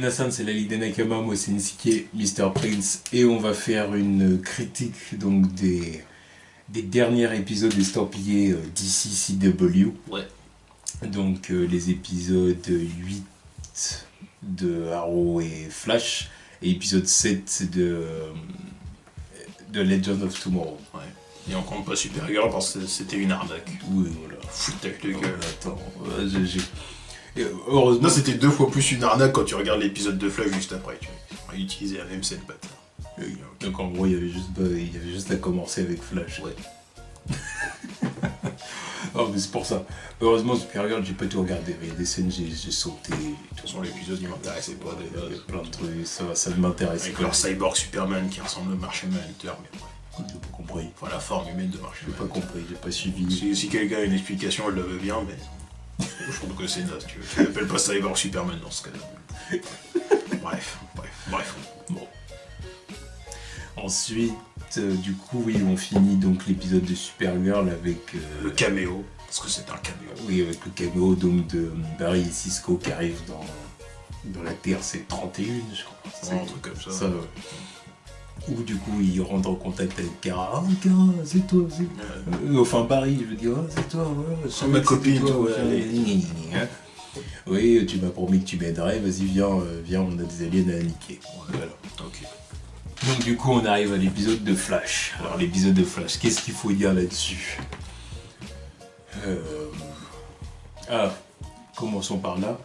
Minasan, c'est Lali Nakama, moi c'est Nisuke, Mr. Prince, et on va faire une critique donc des derniers épisodes estampillés DC CW. Ouais. Donc les épisodes 8 de Arrow et Flash, et épisode 7 de Legend of Tomorrow. Ouais. Et on compte pas Supergirl parce que c'était une arnaque. Oui, voilà. Foutage de gueule. Attends, heureusement. Non, c'était 2 fois plus une arnaque quand tu regardes l'épisode de Flash juste après. Tu vois. Ils utilisaient la même scène, bâtard. Donc en gros, il y avait juste à commencer avec Flash. Ouais. Non, mais c'est pour ça. Heureusement, Supergirl, j'ai pas tout regardé. Il y a des scènes, j'ai sauté. De toute façon, l'épisode, il m'intéressait pas. Il y a plein de trucs, ça ne m'intéresse Avec pas. leur cyborg Superman qui ressemble au Martian Manhunter, mais ouais. J'ai pas compris. Enfin, la forme humaine de Martian J'ai pas Manhunter. compris, j'ai pas suivi. Si quelqu'un a une explication, elle le veut bien, mais je trouve que c'est naze. Tu l'appelles pas cyborg Superman dans ce cas-là. Bref. Bon. Ensuite, du coup, oui, on finit donc l'épisode de Supergirl avec... Le caméo, parce que c'est un caméo. Oui, avec le caméo donc, de Barry et Cisco qui arrivent dans la Terre, c'est 31, je crois. C'est un truc comme ça. Où du coup, ils rentrent en contact avec Kara. Ah, Kara, c'est toi, enfin, Barry, je veux dire, ah, c'est toi, ouais. C'est ma copine, toi, ouais, Oui, tu m'as promis que tu m'aiderais, vas-y, viens, on a des aliens à niquer. Voilà. Ok. Donc du coup on arrive à l'épisode de Flash. Alors l'épisode de Flash, qu'est-ce qu'il faut dire là-dessus? Commençons par là.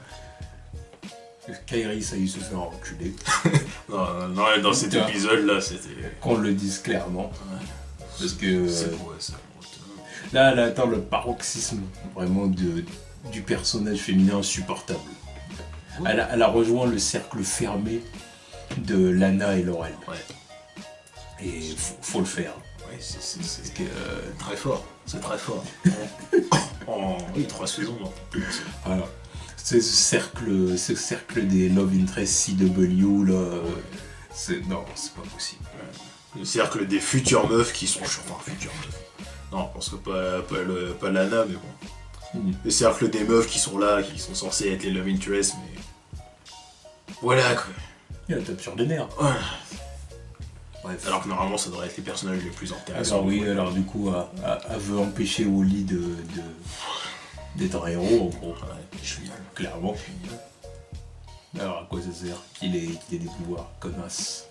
Kairi, ça y est, se faire enculer. non, dans cet épisode-là, c'était... Qu'on le dise clairement. Ouais. Parce que... C'est beau, ça. Là, attends, le paroxysme vraiment du personnage féminin insupportable. Oui. Elle a rejoint le cercle fermé de Lana et Laurel. Ouais. Et faut le faire. Ouais, c'est très fort. C'est très fort. Oui, 3 saisons. Voilà. Ce cercle des Love Interest CW là. Non, c'est pas possible. Ouais. Le cercle des futures meufs qui sont... Enfin, futures meufs. Non, je pense que pas Lana, mais bon. Le cercle des meufs qui sont là, qui sont censées être les Love Interest, mais... Voilà, quoi. Il y a la tape sur les nerfs. Ouais. Bref. Alors que normalement, ça devrait être les personnages les plus intéressants. Alors oui, alors du coup, elle veut empêcher Wally d'être un héros, en gros. Ouais, génial. Clairement. Alors à quoi ça sert qu'il ait des pouvoirs, connasse?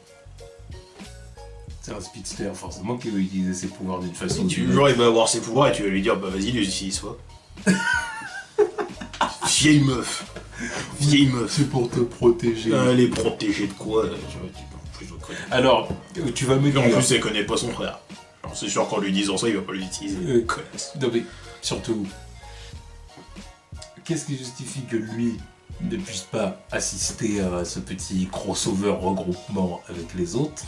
C'est un speedster, forcément qu'il veut utiliser ses pouvoirs d'une façon... Genre il va avoir ses pouvoirs et tu vas lui dire bah vas-y, les utilise pas. Vieille meuf. C'est pour te protéger. Elle est protégée de quoi Alors, tu vas me dire... En plus, elle connaît pas son frère. Alors, c'est sûr qu'en lui disant ça, il va pas l'utiliser. Connasse. Non mais, surtout... Qu'est-ce qui justifie que lui ne puisse pas assister à ce petit crossover regroupement avec les autres,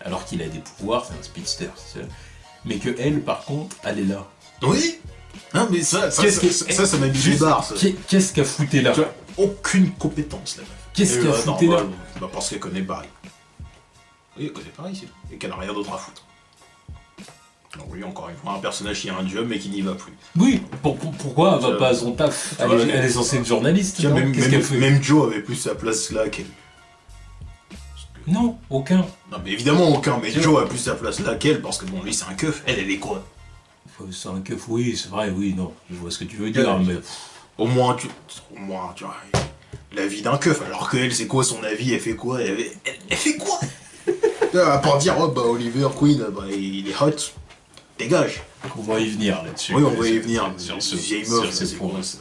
alors qu'il a des pouvoirs, c'est un speedster, mais que elle, par contre, elle est là. Oui. Non mais ça m'a mis les barres. Qu'est-ce qu'a fouté là? Tu as aucune compétence là. Qu'est-ce qu'a fouté là? Bah parce qu'elle connaît Barry. Oui, elle connaît Barry, et qu'elle a rien d'autre à foutre. Donc oui, encore une fois, un personnage qui a un job mais qui n'y va plus. Oui, pourquoi elle va pas à son taf? Elle est censée être journaliste. Tiens, même Joe avait plus sa place là qu'elle. Non, aucun. Non mais évidemment aucun, mais Joe a plus sa place là qu'elle parce que bon, lui c'est un keuf, elle est quoi? C'est un keuf, oui, c'est vrai, oui, non, je vois ce que tu veux dire, mais... Au moins, tu vois, la vie d'un keuf, alors qu'elle, c'est quoi son avis, elle fait quoi? Elle fait quoi? À part dire, oh bah Oliver Queen, bah il est hot, dégage. On va y venir là-dessus. Oui, on va y venir, sur ce vieille meuf, c'est pour ça.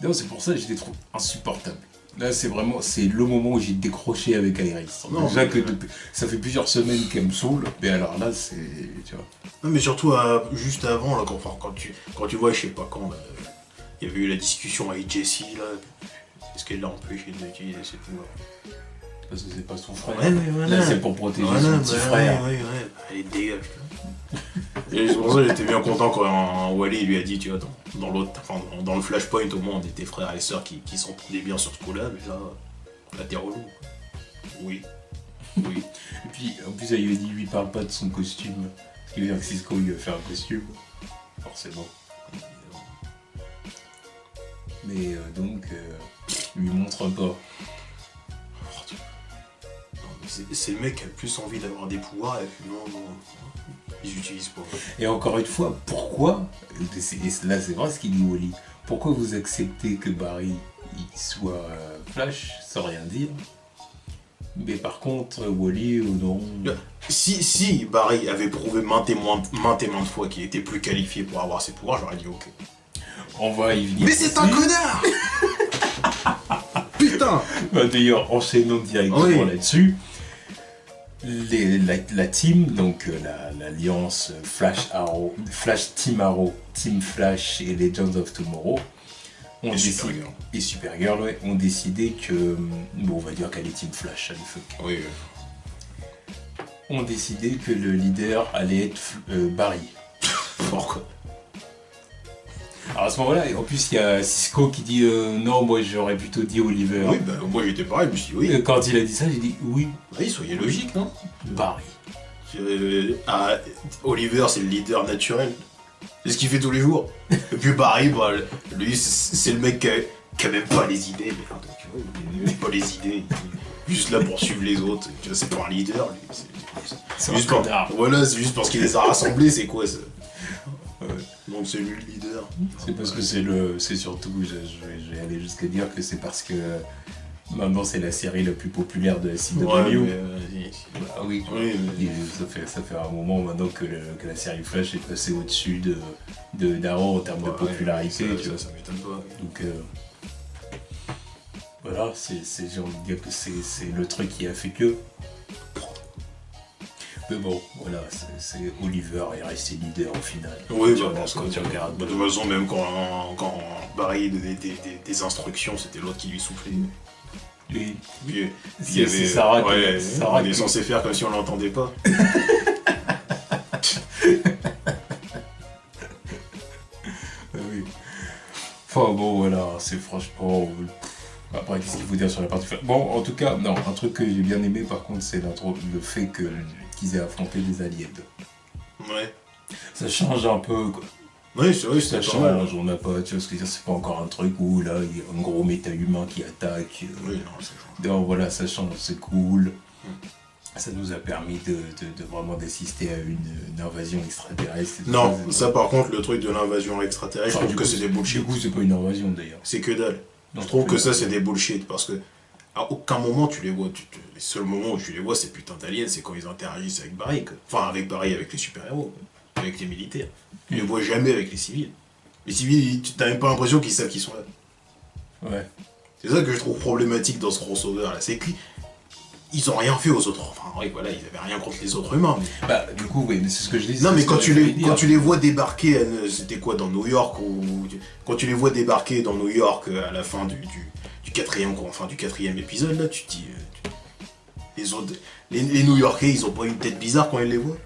Non, c'est pour ça que je les trouve insupportables. Là, c'est le moment où j'ai décroché avec Iris. Déjà que ça fait plusieurs semaines qu'elle me saoule, mais alors là, c'est... tu vois. Non, mais surtout, juste avant, là, quand tu vois, je sais pas quand, il y avait eu la discussion avec Jessie, là, est-ce qu'elle l'a empêché d'utiliser ses pouvoirs? Parce que c'est pas son frère. Ouais, mais voilà. Là, c'est pour protéger son petit frère. Ouais, allez, dégage. Et c'est pour ça que j'étais bien content quand Wally lui a dit, tu vois, dans le Flashpoint, au moins, on était frères et sœurs qui s'entendaient bien sur ce coup-là, mais là, t'es relou. Oui. Et puis, en plus, il avait dit, lui parle pas de son costume. Parce qu'il veut dire que Cisco, il va faire un costume. Forcément. Mais donc... lui montre pas. C'est le mec qui a le plus envie d'avoir des pouvoirs et puis non, ils utilisent pas. Et encore une fois, pourquoi, et là c'est vrai ce qu'il dit Wally, pourquoi vous acceptez que Barry il soit Flash sans rien dire, mais par contre Wally non. Si Barry avait prouvé maintes et maintes fois qu'il était plus qualifié pour avoir ses pouvoirs, j'aurais dit ok. On va y venir. Mais c'est un connard. Putain. Bah, d'ailleurs, enchaînons directement là-dessus. La team, donc l'alliance Flash Arrow, Flash Team Arrow, Team Flash et Legends of Tomorrow et Supergirl, ouais, ont décidé que, bon, on va dire qu'elle est Team Flash à l'époque. Oui. Ont décidé que le leader allait être Barry. Pourquoi? Alors à ce moment-là, en plus il y a Cisco qui dit non, moi j'aurais plutôt dit Oliver. Oui, bah moi j'étais pareil, je me suis dit oui. Quand il a dit ça, j'ai dit oui. Oui, soyez logique, non? Barry. Oliver, c'est le leader naturel. C'est ce qu'il fait tous les jours. Et puis Barry, bah, lui, c'est le mec qui a même pas les idées. Merde, tu vois, il a même pas les idées. Il est juste là pour suivre les autres. Tu vois, c'est pas un leader, lui. C'est juste voilà, c'est juste parce qu'il les a rassemblés, c'est quoi ça? Donc c'est lui le leader. C'est parce que c'est surtout, je vais aller jusqu'à dire que c'est parce que maintenant c'est la série la plus populaire de la CW. Ouais, bah, oui. Ça fait un moment maintenant que la série Flash est passée au-dessus d'Arrow en termes de popularité. Tu vois. Ça m'étonne pas. Donc voilà, j'ai envie de dire que c'est le truc qui a fait que. Mais bon, voilà, c'est Oliver est resté leader au final. Oui, quand tu regardes. De toute façon, même quand Barry donnait des instructions, c'était l'autre qui lui soufflait. Oui. Puis il y avait Sarah on est censé faire comme si on l'entendait pas. Oui. Enfin bon, voilà, c'est franchement. Après, qu'est-ce qu'il faut dire sur la partie. Bon, en tout cas, non, un truc que j'ai bien aimé par contre, c'est le fait qu'ils aient affronté des aliens. Ouais. Ça change un peu, quoi. Oui, c'est vrai, ça change, on n'a pas, tu vois ce que je veux dire, c'est pas encore un truc où là, il y a un gros méta-humain qui attaque. Oui, non, ça change. Donc voilà, ça change, c'est cool. Ça nous a permis de vraiment d'assister à une invasion extraterrestre. Non, ça par contre, le truc de l'invasion extraterrestre, je trouve que c'est des bullshit. Du coup, c'est pas une invasion d'ailleurs. C'est que dalle. Je trouve que ça, c'est des bullshit parce que à aucun moment tu les vois. Les seuls moments où tu les vois, ces putains d'aliens, c'est quand ils interagissent avec Barry. Enfin, avec Barry, avec les super-héros, avec les militaires. Tu les vois jamais avec les civils. Les civils, tu n'as même pas l'impression qu'ils savent qu'ils sont là. Ouais. C'est ça que je trouve problématique dans ce crossover là, c'est qu'ils ont rien fait aux autres. Enfin, oui, voilà, ils avaient rien contre les autres humains. Mais... Bah, du coup, oui, mais c'est ce que je dis. Non, mais quand tu les vois débarquer, c'était quoi, dans New York quand tu les vois débarquer dans New York à la fin du quatrième épisode, là, tu te dis. Les autres. Les New-Yorkais, ils ont pas une tête bizarre quand ils les voient.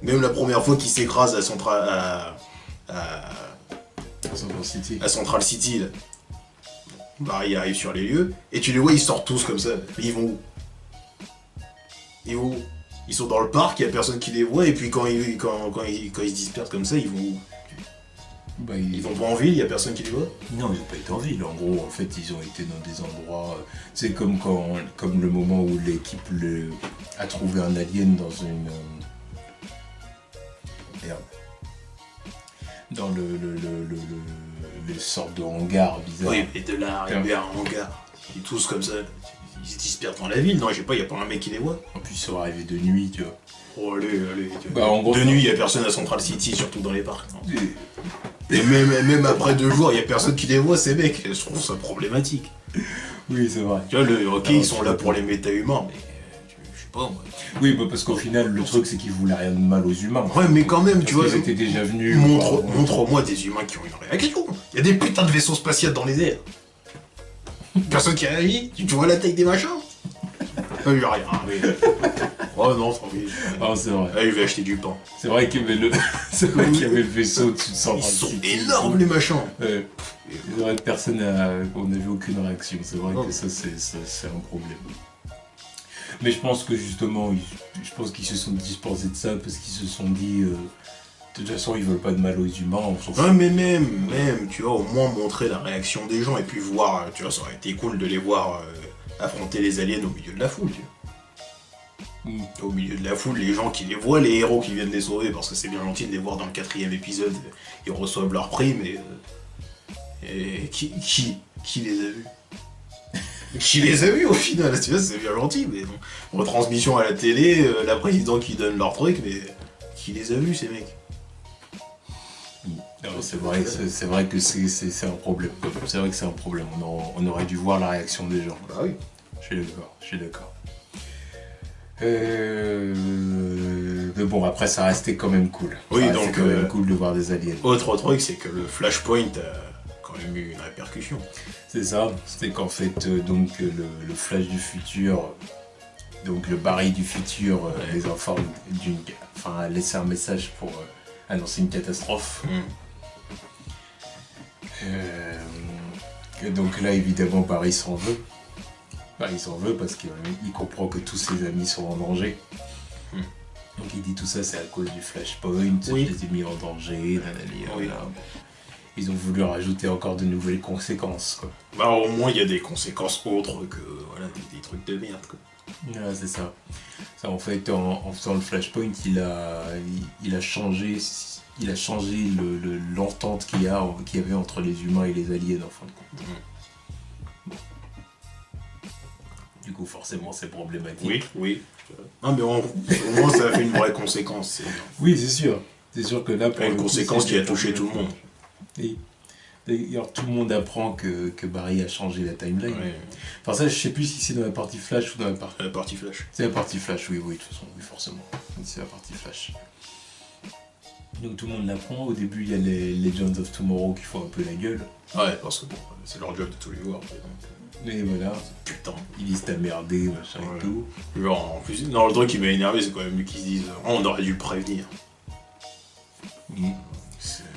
Même la première fois qu'ils s'écrasent à Central City, là. Barry arrive sur les lieux, et tu les vois, ils sortent tous comme ça. Mais ils vont où? Ils sont dans le parc, il n'y a personne qui les voit, et puis quand ils se dispersent comme ça, ils vont où? Bah, ils vont pas en ville, il n'y a personne qui les voit? Non, ils n'ont pas été en ville. En gros, en fait, ils ont été dans des endroits... C'est comme le moment où l'équipe a trouvé un alien dans une... Merde. Dans les sortes de hangars bizarres. Oui, mais de là arriver à un hangar, ils tous comme ça, ils se dispersent dans la ville, non, je sais pas, il n'y a pas un mec qui les voit. En plus, ils sont arrivés de nuit, tu vois. Oh, allez, tu vois. Bah, en gros, de nuit, il n'y a personne à Central City, surtout dans les parcs. Et même après 2 jours, il n'y a personne qui les voit, ces mecs. Je trouve ça problématique. Oui, c'est vrai. Tu vois, ok, ils sont là pour les méta-humains, mais je sais pas, moi. Oui, bah parce qu'au final, le truc, c'est qu'ils voulaient rien de mal aux humains. Ouais, mais quand même, tu vois. Ils étaient déjà venus. Montre-moi des humains qui ont une réaction. Il y a des putains de vaisseaux spatiaux dans les airs. Personne qui réagit. Tu vois la taille des machins? Il n'y a rien. Oh non, tranquille. Ah, c'est vrai. Ah, il va acheter du pain. C'est vrai qu'il y avait le vaisseau dessus de Central City. Ils sont énormes, les machins. C'est vrai que personne on n'a vu aucune réaction. C'est vrai que ça, c'est un problème. Mais je pense que justement, qu'ils se sont dispensés de ça parce qu'ils se sont dit, de De toute façon, ils veulent pas de mal aux humains, on s'en fout. Ouais, mais même, tu vois, au moins montrer la réaction des gens et puis voir, tu vois, ça aurait été cool de les voir affronter les aliens au milieu de la foule, tu vois. Au milieu de la foule, les gens qui les voient, les héros qui viennent les sauver, parce que c'est bien gentil de les voir dans le 4e épisode, ils reçoivent leur prix, mais... et qui les a vus? Qui les a vus au final, tu vois, c'est bien gentil, mais bon, retransmission à la télé, la présidente qui donne leur truc, mais qui les a vus ces mecs? Non, c'est vrai que c'est un problème. C'est vrai que c'est un problème. On aurait dû voir la réaction des gens. Bah oui. Je suis d'accord. Mais bon, après, ça restait quand même cool. Oui, ça donc quand même cool de voir des aliens. Autre truc, c'est que le Flashpoint a quand même eu une répercussion. C'est ça. C'était qu'en fait, donc le Flash du futur, donc le Barry du futur, les informe a laissé un message pour annoncer une catastrophe. Et donc là, évidemment, Barry s'en veut. Il s'en veut parce qu'il comprend que tous ses amis sont en danger. Donc il dit tout ça, c'est à cause du Flashpoint, je les ai mis en danger, voilà. Ils ont voulu rajouter encore de nouvelles conséquences, quoi. Bah au moins il y a des conséquences autres que voilà, des trucs de merde, quoi. Voilà, c'est ça. Ça, en fait, en faisant le Flashpoint, il a changé l'entente qu'il y avait entre les humains et les aliens, en fin de compte. Du coup, forcément, c'est problématique. Oui. Non, mais au moins, ça a fait une vraie conséquence. Oui, c'est sûr. C'est sûr que là, pour une conséquence qui a touché tout le monde. Et d'ailleurs, tout le monde apprend que Barry a changé la timeline. Ouais. Enfin, ça, je sais plus si c'est dans la partie Flash ou dans la partie... La partie Flash. C'est la partie Flash, oui, de toute façon, oui, forcément. C'est la partie Flash. Donc tout le monde l'apprend. Au début, il y a les Legends of Tomorrow qui font un peu la gueule. Ouais, parce que bon, c'est leur job de tous les voir. Et voilà. Putain. Ils disent t'as merdé, machin et tout. Genre, en plus, non, le truc qui m'a énervé, c'est quand même qu'ils se disent on aurait dû le prévenir.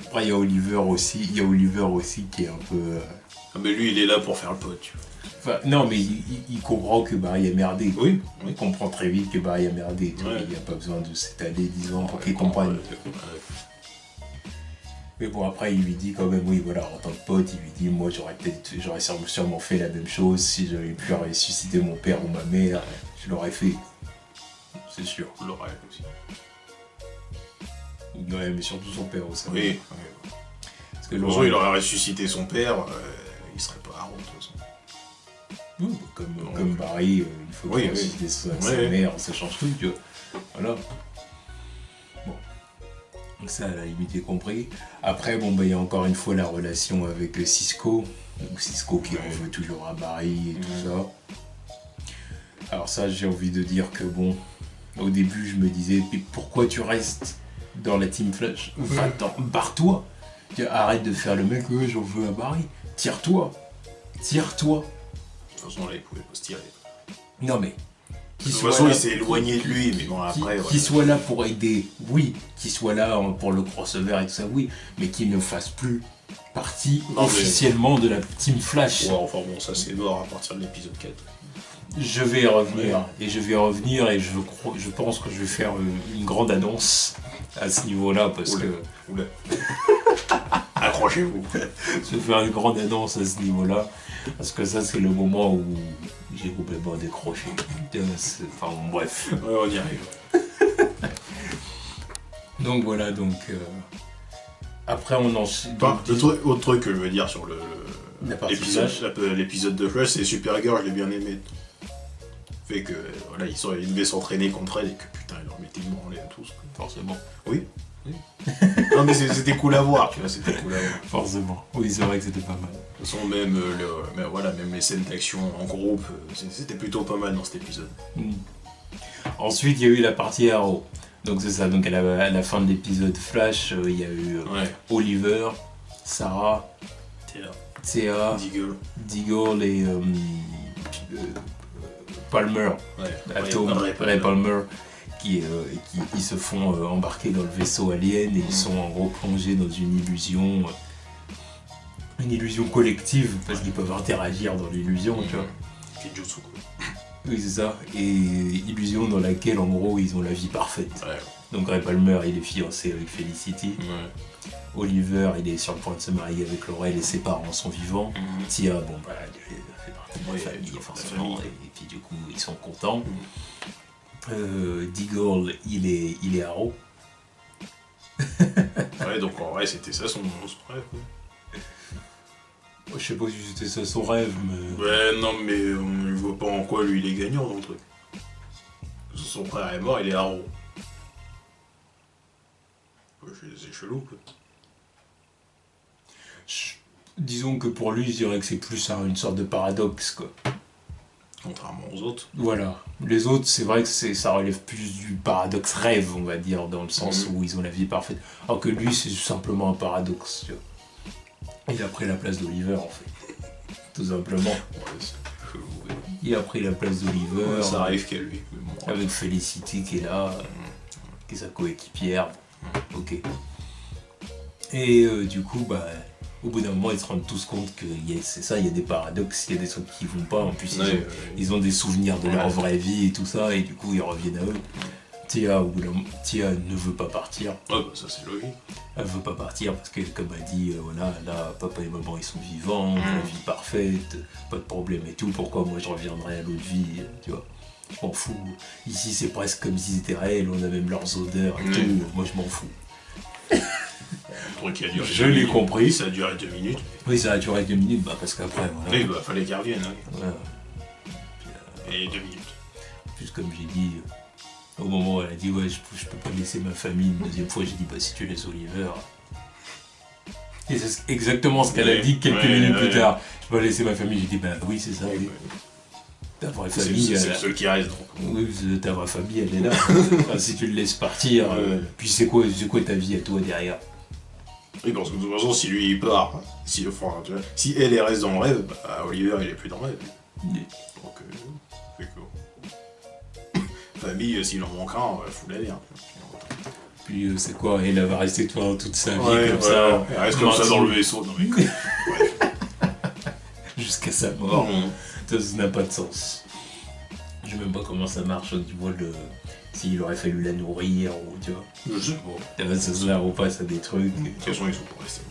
Après, il y a Oliver aussi qui est un peu... Ah, mais lui, il est là pour faire le pote, tu vois. Enfin, non, mais il comprend que Barry a merdé. Oui. Il comprend très vite que Barry a merdé. Tu vois, il n'y a pas besoin de s'étaler 10 ans pour qu'il comprenne. Mais bon, après, il lui dit quand même, oui, voilà, en tant que pote, il lui dit, moi, j'aurais sûrement fait la même chose si j'avais pu ressusciter mon père ou ma mère. Je l'aurais fait. C'est sûr. L'aurait aussi. Ouais, mais surtout son père aussi. Oui. Parce que Laurent, il aurait ressuscité son père, il serait pas Arrow, de toute façon. Oui, comme Barry, il faut qu'il ressuscite sa mère, ça change tout, tu vois. Voilà. Bon. Donc ça, à la limite, est compris. Après, bon, il y a encore une fois la relation avec Cisco. Donc Cisco qui en veut toujours à Barry et tout ça. Alors ça, j'ai envie de dire que bon, au début, je me disais, mais pourquoi tu restes dans la Team Flash? Va-t'en, barre-toi. Arrête de faire le mec, j'en veux à Barry. Tire-toi. Tire-toi. De toute façon, là, il pouvait pas se tirer. Non, mais... De toute façon, il s'est éloigné de lui, mais bon, après... Qu'il soit là pour aider, oui. Qu'il soit là pour le crossover et tout ça, oui. Mais qu'il ne fasse plus partie officiellement de la Team Flash. Ouais, enfin bon, ça c'est mort à partir de l'épisode 4. Je vais y revenir, et je pense que je vais faire une grande annonce à ce niveau-là, parce que... Oula. Accrochez-vous. Je vais faire une grande annonce à ce niveau-là, parce que ça, c'est le moment où j'ai complètement décroché. Enfin, bref. Ouais, on y arrive. Donc voilà, donc... Après, on enchaîne... Autre truc que je veux dire sur l'épisode de Flash, c'est Supergirl, je l'ai bien aimé. Fait que, voilà, il devait s'entraîner contre elle et que putain, il leur mettait une branlée à tous, forcément. Oui. Non mais c'était cool à voir, tu vois, c'était cool à voir. Forcément. Oui, c'est vrai que c'était pas mal. De toute façon, même les scènes d'action en groupe, c'était plutôt pas mal dans cet épisode. Ensuite, il y a eu la partie Arrow. Donc c'est ça, donc à la fin de l'épisode Flash, il y a eu Oliver, Sarah, Thea, Deagle et Palmer, Ray Palmer, qui se font embarquer dans le vaisseau alien et ils sont en gros plongés dans une illusion collective parce qu'ils peuvent interagir dans l'illusion, tu vois. Kijutsu, quoi. Oui, c'est ça. Et illusion dans laquelle, en gros, ils ont la vie parfaite. Ouais. Donc Ray Palmer, il est fiancé avec Felicity. Ouais. Oliver, il est sur le point de se marier avec Laurel et ses parents sont vivants. Mhm. Tia, bon bah, elle fait partie de la Ouais, famille, la forcément, famille. et puis du coup, ils sont contents. Mhm. Deagle, il est Arrow. Ouais, donc en vrai, c'était ça son rêve. Quoi. Je sais pas si c'était ça son rêve, mais... Ouais, non, mais on voit pas en quoi lui il est gagnant dans le truc. Son frère est mort, il est Arrow. Ouais, c'est chelou, quoi. Disons que pour lui, je dirais que c'est plus une sorte de paradoxe, quoi. Contrairement aux autres. Voilà. Les autres, c'est vrai que ça relève plus du paradoxe rêve, on va dire, dans le sens où ils ont la vie parfaite. Alors que lui, c'est simplement un paradoxe, tu vois. Il a pris la place d'Oliver, en fait. Tout simplement. Ouais, c'est chelou, ouais. Il a pris la place d'Oliver. Ouais, ça arrive qu'à lui. Mais bon, Avec Felicity qui est là, qui est sa coéquipière. Ok. Et du coup, bah, au bout d'un moment, ils se rendent tous compte que c'est ça, il y a des paradoxes, il y a des trucs qui vont pas. En plus, ils ont des souvenirs de leur vraie vie et tout ça, et du coup, ils reviennent à eux. Tia, au bout d'un moment, Tia ne veut pas partir. Ouais, bah ça c'est logique. Elle veut pas partir parce que, comme elle dit, voilà, là, papa et maman, ils sont vivants, la vie parfaite, pas de problème et tout. Pourquoi moi je reviendrais à l'autre vie, tu vois? Je m'en fous. Ici, c'est presque comme s'ils étaient réels, on a même leurs odeurs et tout. Moi, je m'en fous. Le truc qui a duré Je l'ai compris. Ça a duré 2 minutes. Oui, ça a duré 2 minutes, bah, parce qu'après, voilà. Oui, bah fallait qu'il revienne. Hein. Voilà. Et 2 minutes. Plus comme j'ai dit, au moment où elle a dit, ouais, je peux pas laisser ma famille, une deuxième fois, j'ai dit, bah, si tu laisses Oliver. Et c'est exactement ce qu'elle a dit quelques minutes plus tard. Je peux laisser ma famille, j'ai dit, bah oui, c'est ça, oui. Ta vraie famille. C'est le seul qui reste. Donc. Oui, ta vraie famille, elle est là. Enfin, si tu le laisses partir, puis c'est quoi ta vie à toi derrière? Oui, parce que de toute façon, si lui il part, si elle reste dans le rêve, bah, Oliver il est plus dans le rêve. Donc, c'est cool. Famille, s'il en manque un, faut la dire. Puis c'est quoi? Elle va rester toute sa vie comme ça. ça. Elle reste comme ça dans le vaisseau. Non, mais... Jusqu'à sa mort. Ça n'a pas de sens. Je sais même pas comment ça marche, tu vois, s'il aurait fallu la nourrir ou tu vois. Je sais pas. Ça se la repasse à des trucs. De toute façon, ils sont pas restés.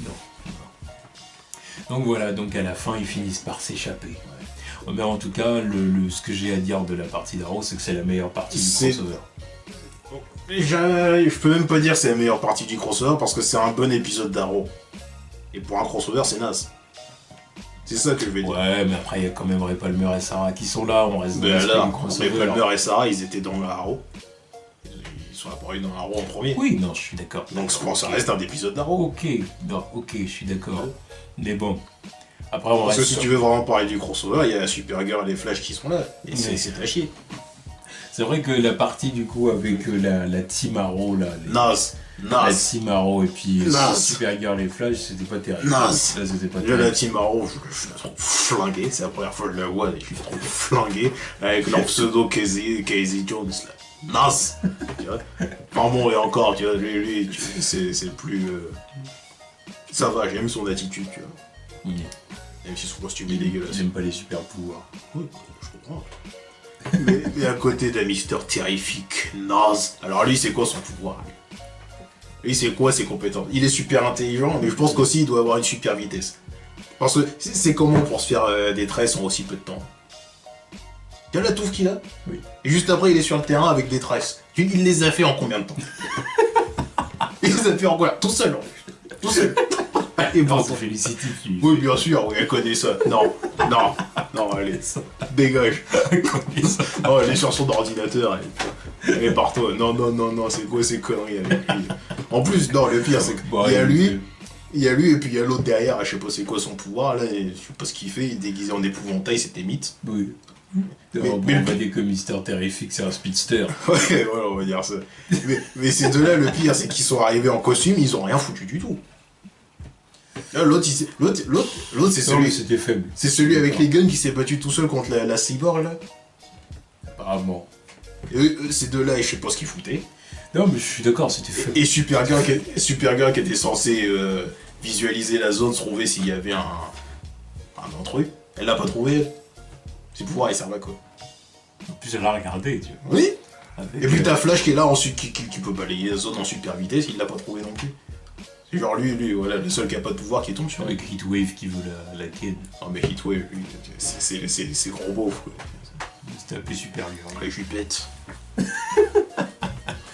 Non. Donc voilà, donc à la fin, ils finissent par s'échapper. Mais en tout cas, ce que j'ai à dire de la partie d'Arrow, c'est que c'est la meilleure partie du crossover. Je peux même pas dire que c'est la meilleure partie du crossover parce que c'est un bon épisode d'Arrow. Et pour un crossover, c'est naze. C'est ça que je vais dire. Ouais, mais après, il y a quand même Ray Palmer et Sarah qui sont là, on reste dans le crossover. Ray Palmer et Sarah, ils étaient dans Arrow. Ils sont apparus dans Arrow en premier. Oui, non, je suis d'accord. Donc ça reste un épisode d'Arrow. Ok, je suis d'accord. Ouais. Mais bon, après, on parce reste que si tu veux vraiment parler du crossover, il y a Supergirl et les Flash qui sont là. Et c'est à chier. C'est vrai que la partie du coup avec la Team Arrow là. Naze. La Team Arrow et puis Supergirl et Flash, c'était pas terrible. Naze. Là, c'était pas terrible. La Team Arrow, je la trouve flinguée. C'est la première fois que je la vois et je la trouve flinguée. Avec leur pseudo Casey Jones là. Naze. Tu vois. Enfin bon, et encore, tu vois, lui c'est plus. Ça va, j'aime son attitude, tu vois. Même si son costume est dégueulasse. J'aime pas les super pouvoirs. Oui, je comprends. mais à côté d'un Mister Terrifique, naze. Alors lui, c'est quoi son pouvoir? Lui, c'est quoi ses compétences? Il est super intelligent, mais je pense qu'aussi il doit avoir une super vitesse. Parce que c'est comment pour se faire des tresses en aussi peu de temps? Tu vois la touffe qu'il a? Oui. Et juste après, il est sur le terrain avec des tresses. Il les a fait en combien de temps? Il les a fait en quoi? Tout seul, en fait. Tout seul. Et bon, c'est Felicity qui... Oui, bien sûr, oui, elle connaît ça. Non, allez, dégage. Oh, elle est sur son ordinateur, elle est partout. Non, c'est quoi ces conneries avec lui? En plus, non, le pire, c'est qu'il y a lui, et puis il y a l'autre derrière, je sais pas c'est quoi son pouvoir, là, je sais pas ce qu'il fait, il est déguisé en épouvantail, c'était mythe. Oui. On va dire que Mister Terrifique, c'est un speedster. Ouais, voilà, on va dire ça. Mais ces deux-là, le pire, c'est qu'ils sont arrivés en costume, ils ont rien foutu du tout. L'autre, c'est celui. C'était faible. C'est celui avec les guns qui s'est battu tout seul contre la cyborg là. Apparemment. Et ces deux-là, je sais pas ce qu'ils foutaient. Non, mais je suis d'accord, c'était faible. Et Supergirl qui était censé visualiser la zone, trouver s'il y avait un intrus. Elle l'a pas trouvé. Ses pouvoirs, ils servent à quoi? En plus, elle l'a regardé, tu vois. Oui. Et puis t'as Flash qui est là, qui peut balayer la zone en super vitesse, il l'a pas trouvé non plus. C'est genre lui, voilà, le seul qui a pas de pouvoir qui tombe sur lui. Avec Heatwave qui veut la ken. Non mais Heatwave, lui, c'est gros beauf, quoi. C'était un peu supérieur. Ouais, je lui pète.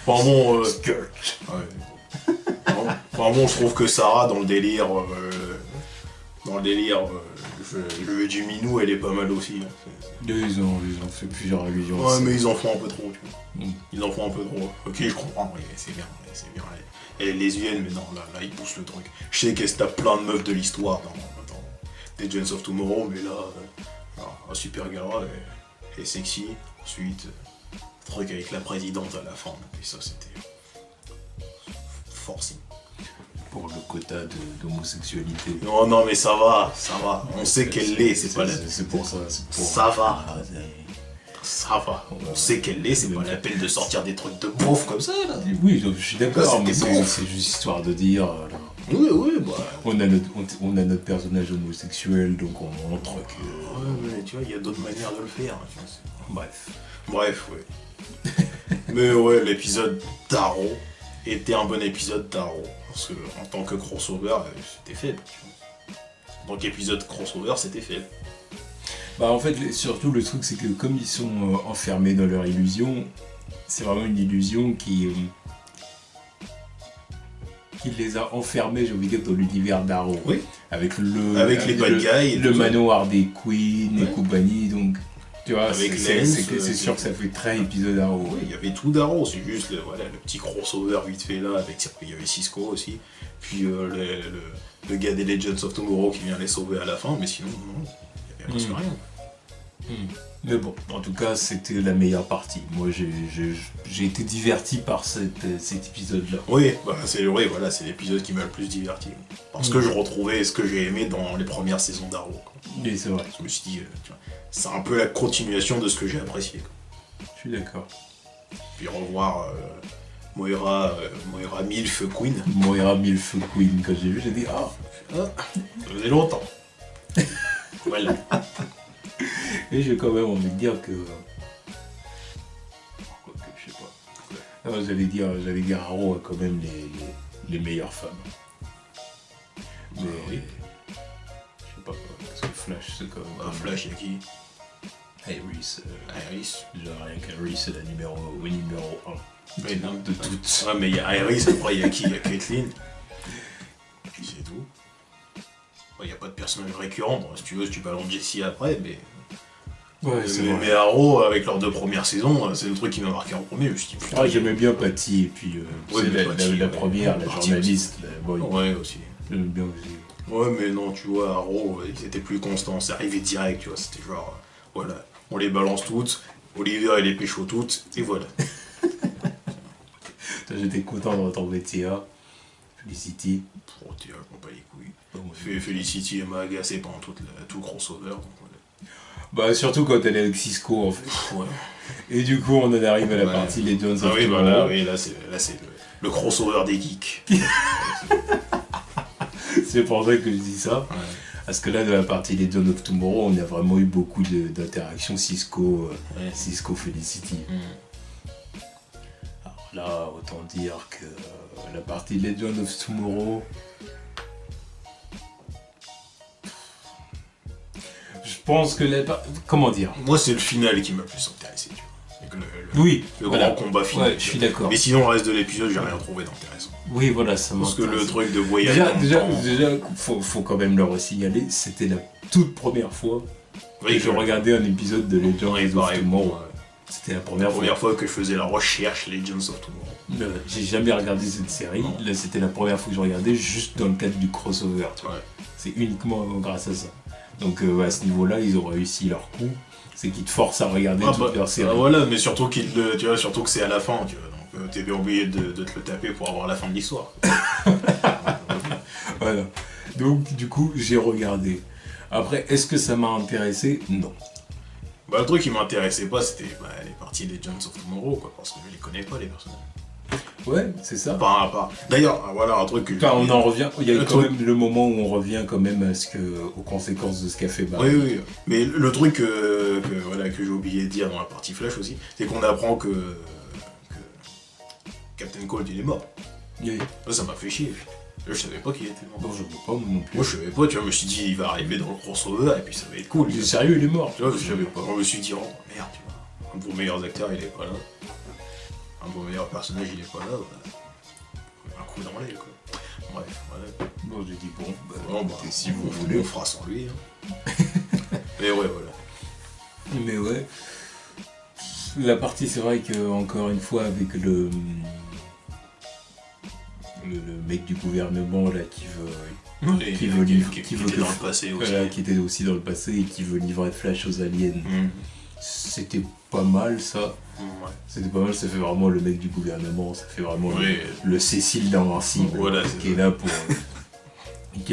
Enfin bon, Skirt. ouais. Enfin bon, je trouve que Sarah, dans le délire, je veux du minou, elle est pas mal aussi. Hein. Ils ont fait plusieurs allusions. Ouais, mais ils en font un peu trop, tu vois. Mm. Ils en font un peu trop. Ok, je comprends, oui, c'est bien. Elle est lesbienne, mais non, là, ils poussent le truc. Je sais qu'elle se tape plein de meufs de l'histoire dans Legends of Tomorrow, mais là, un super gars, elle est sexy. Ensuite, truc avec la présidente à la fin, et ça, c'était forcing. Pour le quota d'homosexualité. Non, mais ça va. On sait qu'elle l'est, c'est pas la... C'est pour ça. Ça va. Ah, Ça va. On sait qu'elle l'est, c'est pas la peine de sortir des trucs de beauf comme ça, là. oui, je suis d'accord, Là, mais c'était c'est juste histoire de dire. Oui, bah... On a notre personnage homosexuel, donc on montre que. Ouais, mais tu vois, il y a d'autres manières de le faire. Bref, ouais. Mais ouais, l'épisode d'Arrow était un bon épisode d'Arrow. Parce que en tant que crossover, c'était faible. En tant qu'épisode crossover, c'était faible. Bah en fait, surtout le truc, c'est que comme ils sont enfermés dans leur illusion, c'est vraiment une illusion qui les a enfermés, j'ai envie de dire, dans l'univers d'Arrow. Oui. Avec les bad guys. Le manoir des Queens et compagnie, donc... Tu vois, avec c'est sûr que ça fait très épisode Arrow. Oui, il y avait tout d'Arrow, c'est juste le petit crossover vite fait là, avec il y avait Cisco aussi, puis le gars des Legends of Tomorrow qui vient les sauver à la fin, mais sinon, non, il n'y avait presque rien. Mais bon, en tout cas, c'était la meilleure partie. Moi, j'ai été diverti par cet épisode-là. Oui, bah, c'est l'épisode qui m'a le plus diverti. Parce que je retrouvais ce que j'ai aimé dans les premières saisons d'Arrow. Oui, c'est vrai. Je me suis dit, tu vois, c'est un peu la continuation de ce que j'ai apprécié. Je suis d'accord. Puis revoir Moira Milf Queen. Moira Milf Queen, quand j'ai vu, j'ai dit ça faisait longtemps. Voilà. Et j'ai quand même envie de dire que... je sais pas. Non, j'allais dire Arrow a quand même les meilleures femmes. Mais... oui. Je sais pas, parce que Flash, c'est quand même... Flash, il y a qui? Iris. Iris. Genre rien qu'Iris, c'est la numéro 1. Mais non, de toutes. Ouais, mais il y a Iris, après il y a qui? Il y a Caitlyn. Puis c'est tout. Il n'y a pas de personnage récurrent, donc, si tu veux, tu balances Jessie après, mais... Ouais, mais Arrow, avec leurs 2 premières saisons, c'est le truc qui m'a marqué en premier. Je me suis dit, putain, j'aimais bien Patty, et puis la première, la journaliste. Ouais, aussi. J'aimais bien aussi. Ouais, mais non, tu vois, Arrow, ils étaient plus constants, c'est arrivé direct, tu vois, c'était genre, voilà, on les balance toutes, Oliver il les pécho toutes, et voilà. J'étais content de retrouver Tia, Felicity. Oh, Tia, je m'en bats les couilles. Felicity, elle m'a agacé pendant tout le crossover, donc voilà. Bah, surtout quand elle est avec Cisco, en fait. Ouais. Et du coup, on en arrive à la partie Legends of Tomorrow. Là, c'est le crossover des geeks. C'est pour ça que je dis ça. Ouais. Parce que là, dans la partie Legends of Tomorrow, on a vraiment eu beaucoup d'interactions Cisco Felicity. Alors là, autant dire que la partie Legends of Tomorrow... Je pense que comment dire? Moi, c'est le final qui m'a plus intéressé, tu vois. Le grand combat final. Ouais, je suis d'accord. Mais sinon, le reste de l'épisode, j'ai rien trouvé d'intéressant. Oui, voilà, ça Parce que le truc de voyage déjà, faut quand même le resignaler, c'était la toute première fois que je regardais un épisode de Legends of Tomorrow. C'était la première fois que je faisais la recherche Legends of Tomorrow. J'ai jamais regardé cette série. Non. Là, c'était la première fois que je regardais, juste dans le cadre du crossover. Tu vois. C'est uniquement grâce à ça. Donc à ce niveau-là, ils ont réussi leur coup. C'est qu'ils te forcent à regarder toute leur série. Voilà, mais surtout surtout que c'est à la fin, tu vois. Donc t'es bien obligé de te le taper pour avoir la fin de l'histoire. Voilà. Donc du coup, j'ai regardé. Après, est-ce que ça m'a intéressé? Non. Bah le truc qui m'intéressait pas, c'était les parties Legends of Tomorrow, quoi, parce que je les connais pas, les personnages. Ouais, c'est ça. D'ailleurs, voilà un truc que... Enfin, on en revient, il y a quand même le moment où on revient quand même aux conséquences de ce qu'a fait Barry. Oui, mais le truc que j'ai oublié de dire dans la partie Flash aussi, c'est qu'on apprend que Captain Cold il est mort. Oui. Là, ça m'a fait chier. Là, je savais pas qu'il était mort. Bon, je vois pas, moi non plus. Moi, je savais pas, tu vois, je me suis dit, il va arriver dans le crossover et puis ça va être cool. Il est sérieux, il est mort. Tu vois, Je savais pas. Je me suis dit, oh merde, tu vois. Un de vos meilleurs acteurs, il est pas là. Un de vos meilleurs personnages, il est pas là. Bah, un coup dans l'aile, quoi. Bref, voilà. Bon, j'ai dit bon, bah, Bon, bah, si vous voulez. on fera sans lui. Hein. Mais ouais, voilà. Mais ouais. La partie, c'est vrai que encore une fois, avec le mec du gouvernement là qui veut Qui veut était dans le passé aussi. voilà, qui était aussi dans le passé et qui veut livrer Flash aux aliens. C'était pas mal ça. Ouais. C'était pas mal, ça fait vraiment le mec du gouvernement, ça fait vraiment Oui. le Cécile d'Invincible, Voilà, qui est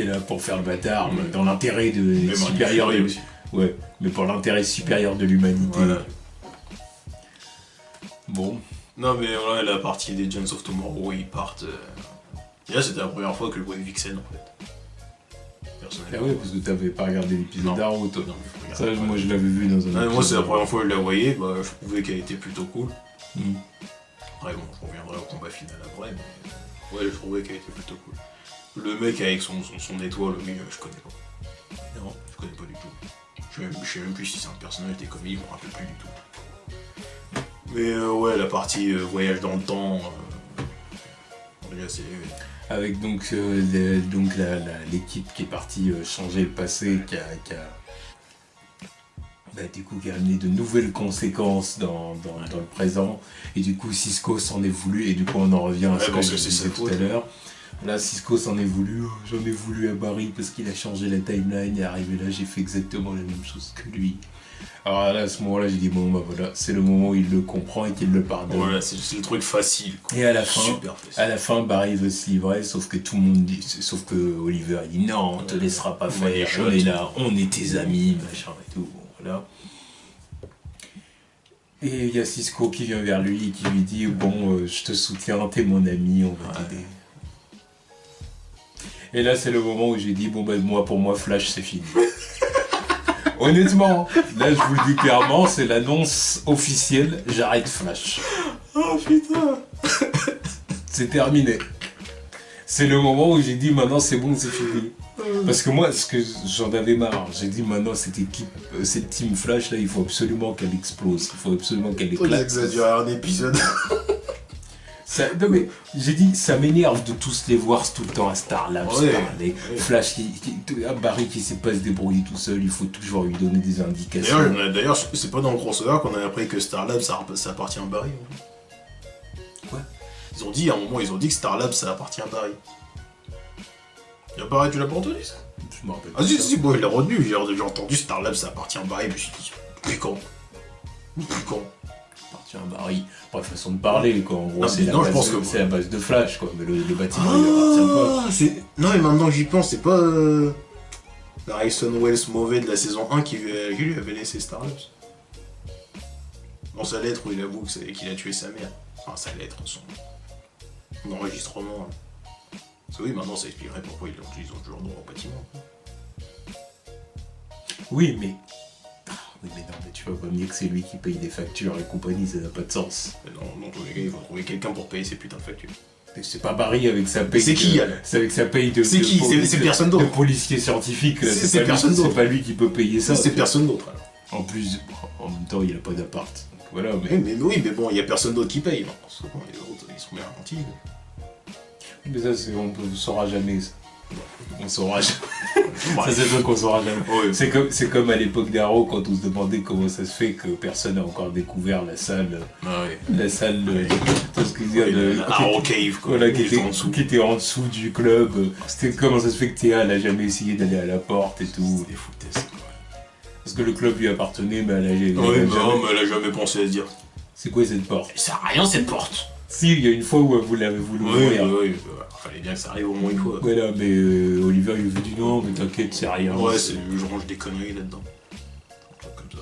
là pour faire le bâtard, dans l'intérêt Même supérieur en de Fury aussi. ouais, mais pour l'intérêt supérieur de l'humanité. Voilà. Bon, Non, mais voilà, la partie des Giants of Tomorrow où ils partent. Déjà, c'était la première fois que je voyais Vixen en fait. ah Personnellement. ouais, parce que t'avais pas regardé l'épisode Non. d'Arrow, toi. Non, je Ça, regarde pas. moi je l'avais vu dans un Non, mais épisode. moi, c'est la première fois que je la voyais, bah, je trouvais qu'elle était plutôt cool. Hmm. Après, bon, je reviendrai au combat final après, mais ouais, je trouvais qu'elle était plutôt cool. Le mec avec son étoile au milieu, je connais pas. Non, je connais pas du tout. Je sais même plus si c'est un personnage des comics, je me rappelle plus du tout. Mais ouais, la partie voyage dans le temps, déjà c'est. Avec donc, l'équipe qui est partie changer le passé, qui a du coup qui a amené de nouvelles conséquences dans le présent, et du coup Cisco s'en est voulu, et du coup on en revient à ce que parce je que c'est disais sa tout à faute. l'heure. Là Cisco s'en est voulu, j'en ai voulu à Barry parce qu'il a changé la timeline, et arrivé là j'ai fait exactement la même chose que lui. Alors là, à ce moment-là j'ai dit bon bah voilà, c'est le moment où il le comprend et qu'il le pardonne. Voilà, c'est le truc facile. Quoi. Et à la fin, Super facile. à la fin, Barry veut se livrer, sauf que tout le monde dit, sauf que Oliver il dit non, on te laissera pas On va faire, dire on est shot. là, on est tes amis, machin et tout, bon, voilà. Et il y a Cisco qui vient vers lui et qui lui dit bon, je te soutiens, t'es mon ami, on va t'aider. Et là c'est le moment où j'ai dit bon ben moi pour moi Flash c'est fini. Honnêtement, là je vous le dis clairement, c'est l'annonce officielle, j'arrête Flash. Oh putain! C'est terminé. C'est le moment où j'ai dit maintenant c'est bon, c'est fini. Parce que moi, ce que j'en avais marre, j'ai dit maintenant cette équipe, cette team Flash là, il faut absolument qu'elle explose, il faut absolument qu'elle éclate. Ça dure un épisode. Non mais j'ai dit ça m'énerve de tous les voir tout le temps à Star Labs Ouais, parler. ouais. Flash Barry qui sait pas se débrouiller tout seul, il faut toujours lui donner des indications. D'ailleurs, c'est pas dans le crossover qu'on a appris que Star Labs ça appartient à Barry. Quoi? Ils ont dit, à un moment, ils ont dit que Star Labs ça appartient à Barry. Tu l'as pas entendu ça? Je me rappelle Ah pas si, ça. si, moi je l'ai retenu, j'ai entendu Star Labs ça appartient à Barry, je me suis dit, depuis quand? Depuis quand? Appartient à Barry. Pas façon de parler quoi, en gros Non, c'est mais la, non, je base pense de- que- c'est la base de Flash quoi, mais le bâtiment il appartient pas. Non, mais maintenant que j'y pense, c'est pas Harrison Wells mauvais de la saison 1 qui lui avait laissé Star Labs. Dans sa lettre où il avoue qu'il a tué sa mère. Enfin, sa lettre, son enregistrement. Parce que oui, maintenant ça expliquerait pourquoi ils ont toujours droit au bâtiment. Oui mais... Ah, oui mais non mais tu vas pas me dire que c'est lui qui paye des factures et compagnie, ça n'a pas de sens. Mais dans tous les cas, il faut trouver quelqu'un pour payer ces putains de factures. C'est pas Barry avec sa paye. C'est qui, elle C'est avec sa paye de. C'est qui C'est personne d'autre. De policier scientifique. là. C'est pas lui- personne d'autre. C'est pas lui qui peut payer ça. C'est personne d'autre alors. En plus, en même temps, il a pas d'appart. Donc voilà, mais. Oui, mais bon, il y a personne d'autre qui paye. Non, parce que bon, les autres, ils sont bien gentils. Mais ça, on saura jamais ça. On saura jamais. Ça, Bref. c'est le truc qu'on saura jamais. Ouais. C'est comme à l'époque d'Arrow quand on se demandait comment ça se fait que personne n'a encore découvert la salle. Ah ouais. La salle. Tout ce qu'il y a Ouais, de. la Arrow Cave, quoi. Voilà, Juste en dessous. qui était en dessous du club. C'était comment ça se fait que Théa n'a jamais essayé d'aller à la porte et tout. C'est des foutaises, quoi. Parce que le club lui appartenait, mais elle a Ouais, jamais- non, mais elle a jamais pensé à se dire. C'est quoi cette porte? Ça sert à rien cette porte. Si, il y a une fois où vous l'avez voulu ouvrir. Oui, fallait bien que ça arrive au moins une fois. Voilà, mais Oliver il lui dit non, mais t'inquiète, c'est rien. Ouais, je range des conneries là-dedans. Un truc comme ça.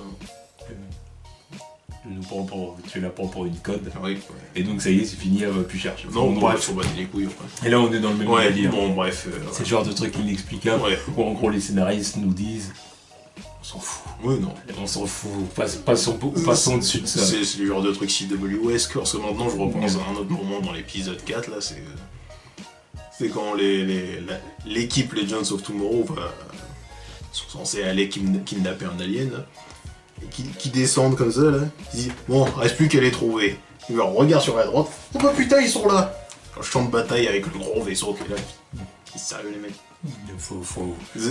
Tu la prends pour une code. Oui, ouais. Et donc ça y est, c'est fini, elle va plus chercher. Non, Bon, bref, faut battre les couilles après. Et là on est dans le même Ouais, délire. bon, bref. C'est le genre de truc inexplicable Ouais. où en gros les scénaristes nous disent on s'en fout. Oui, non. On s'en fout, passons dessus de ça. C'est le genre de truc CWS, parce que maintenant je repense à un autre moment dans l'épisode 4, là, c'est quand l'équipe Legends of Tomorrow sont censés aller kidnapper un alien, là, et qui descendent comme ça, là, ils disent, bon, reste plus qu'à les trouver. Ils leur regardent sur la droite, oh bah putain, ils sont là. Un champ de bataille avec le gros vaisseau qui est là. C'est sérieux, les mecs.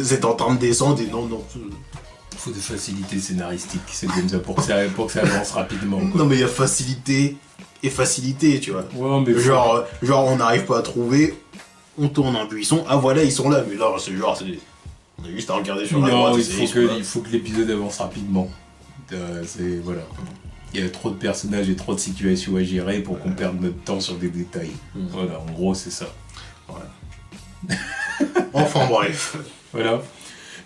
C'est en train de descendre et non. Faut des facilités scénaristiques, c'est comme ça, pour que ça avance rapidement. Quoi. Non, mais il y a facilité et facilité, tu vois. Ouais, mais genre, on n'arrive pas à trouver, on tourne un buisson, ah voilà, ils sont là, mais là, on a juste à regarder sur la droite. Non, il faut que l'épisode avance rapidement. Voilà. Il y a trop de personnages et trop de situations à gérer pour qu'on perde notre temps sur des détails. Voilà, en gros, c'est ça. Ouais. Enfin, bref. Voilà.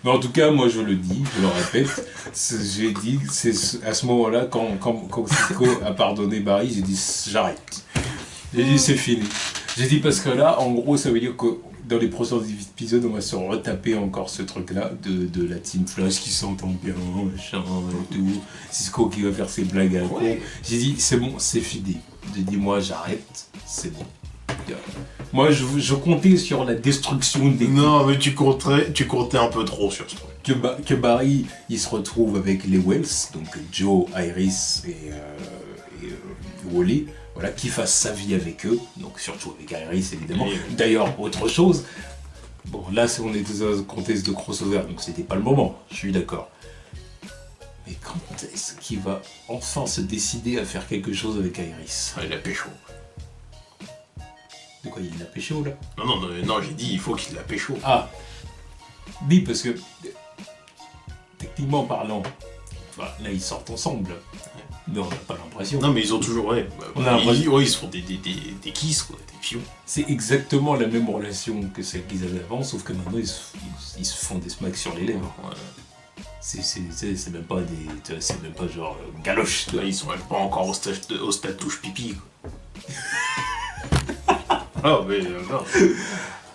Mais en tout cas, moi je le dis, je le répète, j'ai dit, c'est à ce moment-là, quand Cisco a pardonné Barry, j'ai dit j'arrête. J'ai dit c'est fini. J'ai dit parce que là, en gros, ça veut dire que dans les prochains épisodes, on va se retaper encore ce truc-là de la Team Flash qui s'entend bien, machin et tout. Cisco qui va faire ses blagues à la con. J'ai dit c'est bon, c'est fini. J'ai dit moi j'arrête, c'est bon. Moi, je comptais sur la destruction des... Non, mais tu comptais un peu trop sur ce truc. Que Barry, il se retrouve avec les Wells, donc Joe, Iris et Wally, voilà, qu'il fasse sa vie avec eux, donc surtout avec Iris, évidemment. D'ailleurs, autre chose, bon, là, on était dans un contexte de crossover, donc c'était pas le moment, je suis d'accord. Mais quand est-ce qu'il va enfin se décider à faire quelque chose avec Iris? Il a pécho. De quoi, il l'a pécho, là? Non, j'ai dit, il faut qu'il la pécho. Ah. Oui, parce que, techniquement parlant, enfin, là, ils sortent ensemble. Mais on n'a pas l'impression. Non, mais ils ont toujours, ouais. On a l'impression. Ils se font des kisses, quoi, des pions. C'est exactement la même relation que celle qu'ils avaient avant, sauf que maintenant, ils se font des smacks sur les lèvres. Ouais. C'est même pas des... C'est même pas genre galoche. Là, ils sont même pas encore au stade touche pipi, quoi. Ah, mais non.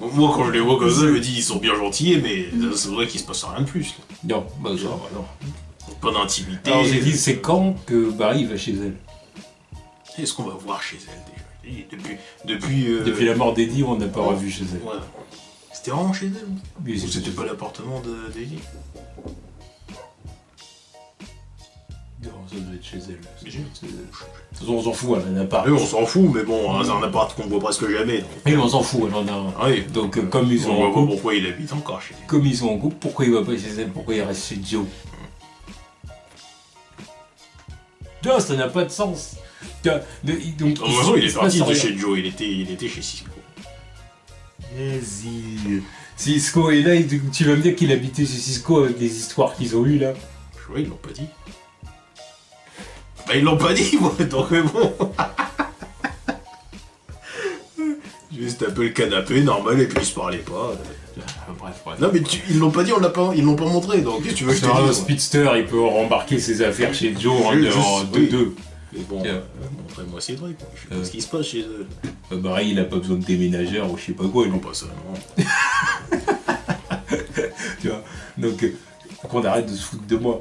Moi, quand je les vois comme ça, je me dis ils sont bien gentils, mais c'est vrai qu'il se passe rien de plus. Là. Non, bah genre, non. Pas d'intimité. Alors j'ai dit, c'est quand que Barry va chez elle? Est-ce qu'on va voir chez elle déjà? Depuis la mort d'Eddie, on n'a pas revu chez elle. Ouais. C'était vraiment chez elle? Oui, ou c'était pas l'appartement d'Eddie? Non, ça doit être chez elle. De toute façon, on s'en fout, elle en a pas. Oui, on s'en fout, mais bon, c'est un appart qu'on voit presque jamais. Donc... Mais on s'en fout, elle en a un. Oui. Donc, comme ils sont on en voit couple, pourquoi il habite encore chez elle. comme ils sont en couple, pourquoi il va pas chez elle? Pourquoi il reste chez Joe? Non, ça n'a pas de sens. Donc, De toute façon, il est parti de chez Joe, il était chez Cisco. Vas-y. Cisco, et là, tu vas me dire qu'il habitait chez Cisco avec les histoires qu'ils ont eues là? Oui, ils l'ont pas dit. Bah ils l'ont pas dit, moi, donc bon. Juste un peu le canapé, normal, et puis ils se parlaient pas. Bref. Non mais ils l'ont pas dit, ils l'ont pas montré, donc qu'est-ce que tu veux que je te dise? Un speedster, il peut rembarquer ses affaires chez Joe en 2-2. Mais bon, montrez-moi c'est vrai, quoi. Je sais pas ce qui se passe chez eux. Pareil, il a pas besoin de déménageur ou je sais pas quoi. Non, pas ça, non. Tu vois, donc qu'on arrête de se foutre de moi.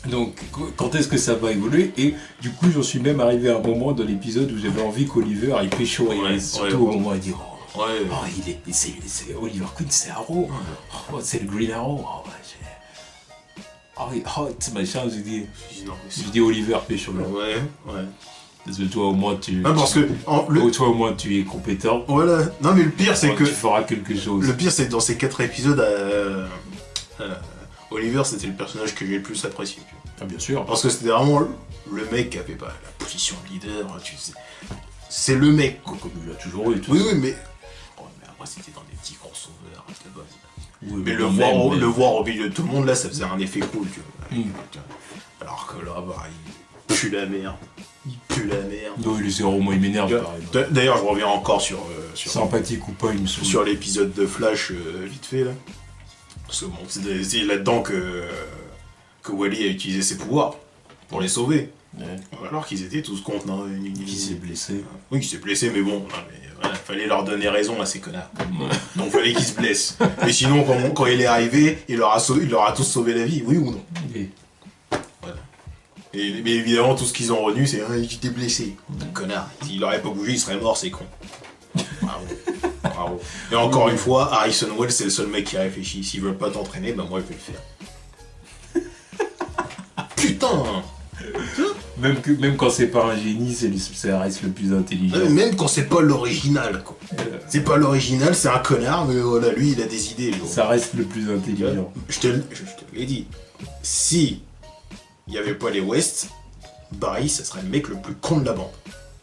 Donc, quand est-ce que ça va évoluer? Et du coup, j'en suis même arrivé à un moment dans l'épisode où j'avais envie qu'Oliver il pécho. Surtout au moment où il dit oh, c'est Oliver Queen, c'est Arrow. Oh, c'est le Green Arrow. Oh, ouais, machin, j'ai dit Oliver pécho. Ouais. Parce que toi au moins toi au moins tu es compétent. Voilà. Non mais le pire c'est que tu feras quelque chose. Le pire c'est que dans ces 4 épisodes, Oliver c'était le personnage que j'ai le plus apprécié. Ah bien sûr. Parce que c'était vraiment le mec qui avait pas la position de leader, tu sais. C'est le mec. Comme il a toujours eu. Oui, mais après c'était dans des petits crossovers à la base. Oui, mais le voir au milieu de tout le monde là, ça faisait un effet cool, tu vois. Alors que là, bah, il pue la merde. Non, il est zéro, moi il m'énerve pareil. D'ailleurs, je reviens encore sur sympathique ou pas, il me saoule. Sur l'épisode de Flash, vite fait là. Parce que bon, c'est là-dedans que Wally a utilisé ses pouvoirs pour les sauver. Ouais. Alors qu'ils étaient tous contre. Non, Qui s'est blessé. Oui, qui s'est blessé, mais bon, non, mais voilà, fallait leur donner raison à ces connards. Donc fallait qu'ils se blessent. Et sinon, quand il est arrivé, il leur a tous sauvé la vie, oui ou non? Et Voilà. Mais évidemment, tout ce qu'ils ont retenu, c'est j'étais blessé. Connard. S'il aurait pas bougé, il serait mort, c'est con. Bravo. Bravo. Et encore une fois, Harrison Wells, c'est le seul mec qui réfléchit. S'ils veulent pas t'entraîner, bah moi, je vais le faire. Putain! même quand c'est pas un génie, ça reste le plus intelligent. Même quand c'est pas l'original, quoi. C'est pas l'original, c'est un connard, mais voilà, lui, il a des idées. Lui. Ça reste le plus intelligent. Je te l'ai dit. Si il n'y avait pas les West, Barry, ça serait le mec le plus con de la bande.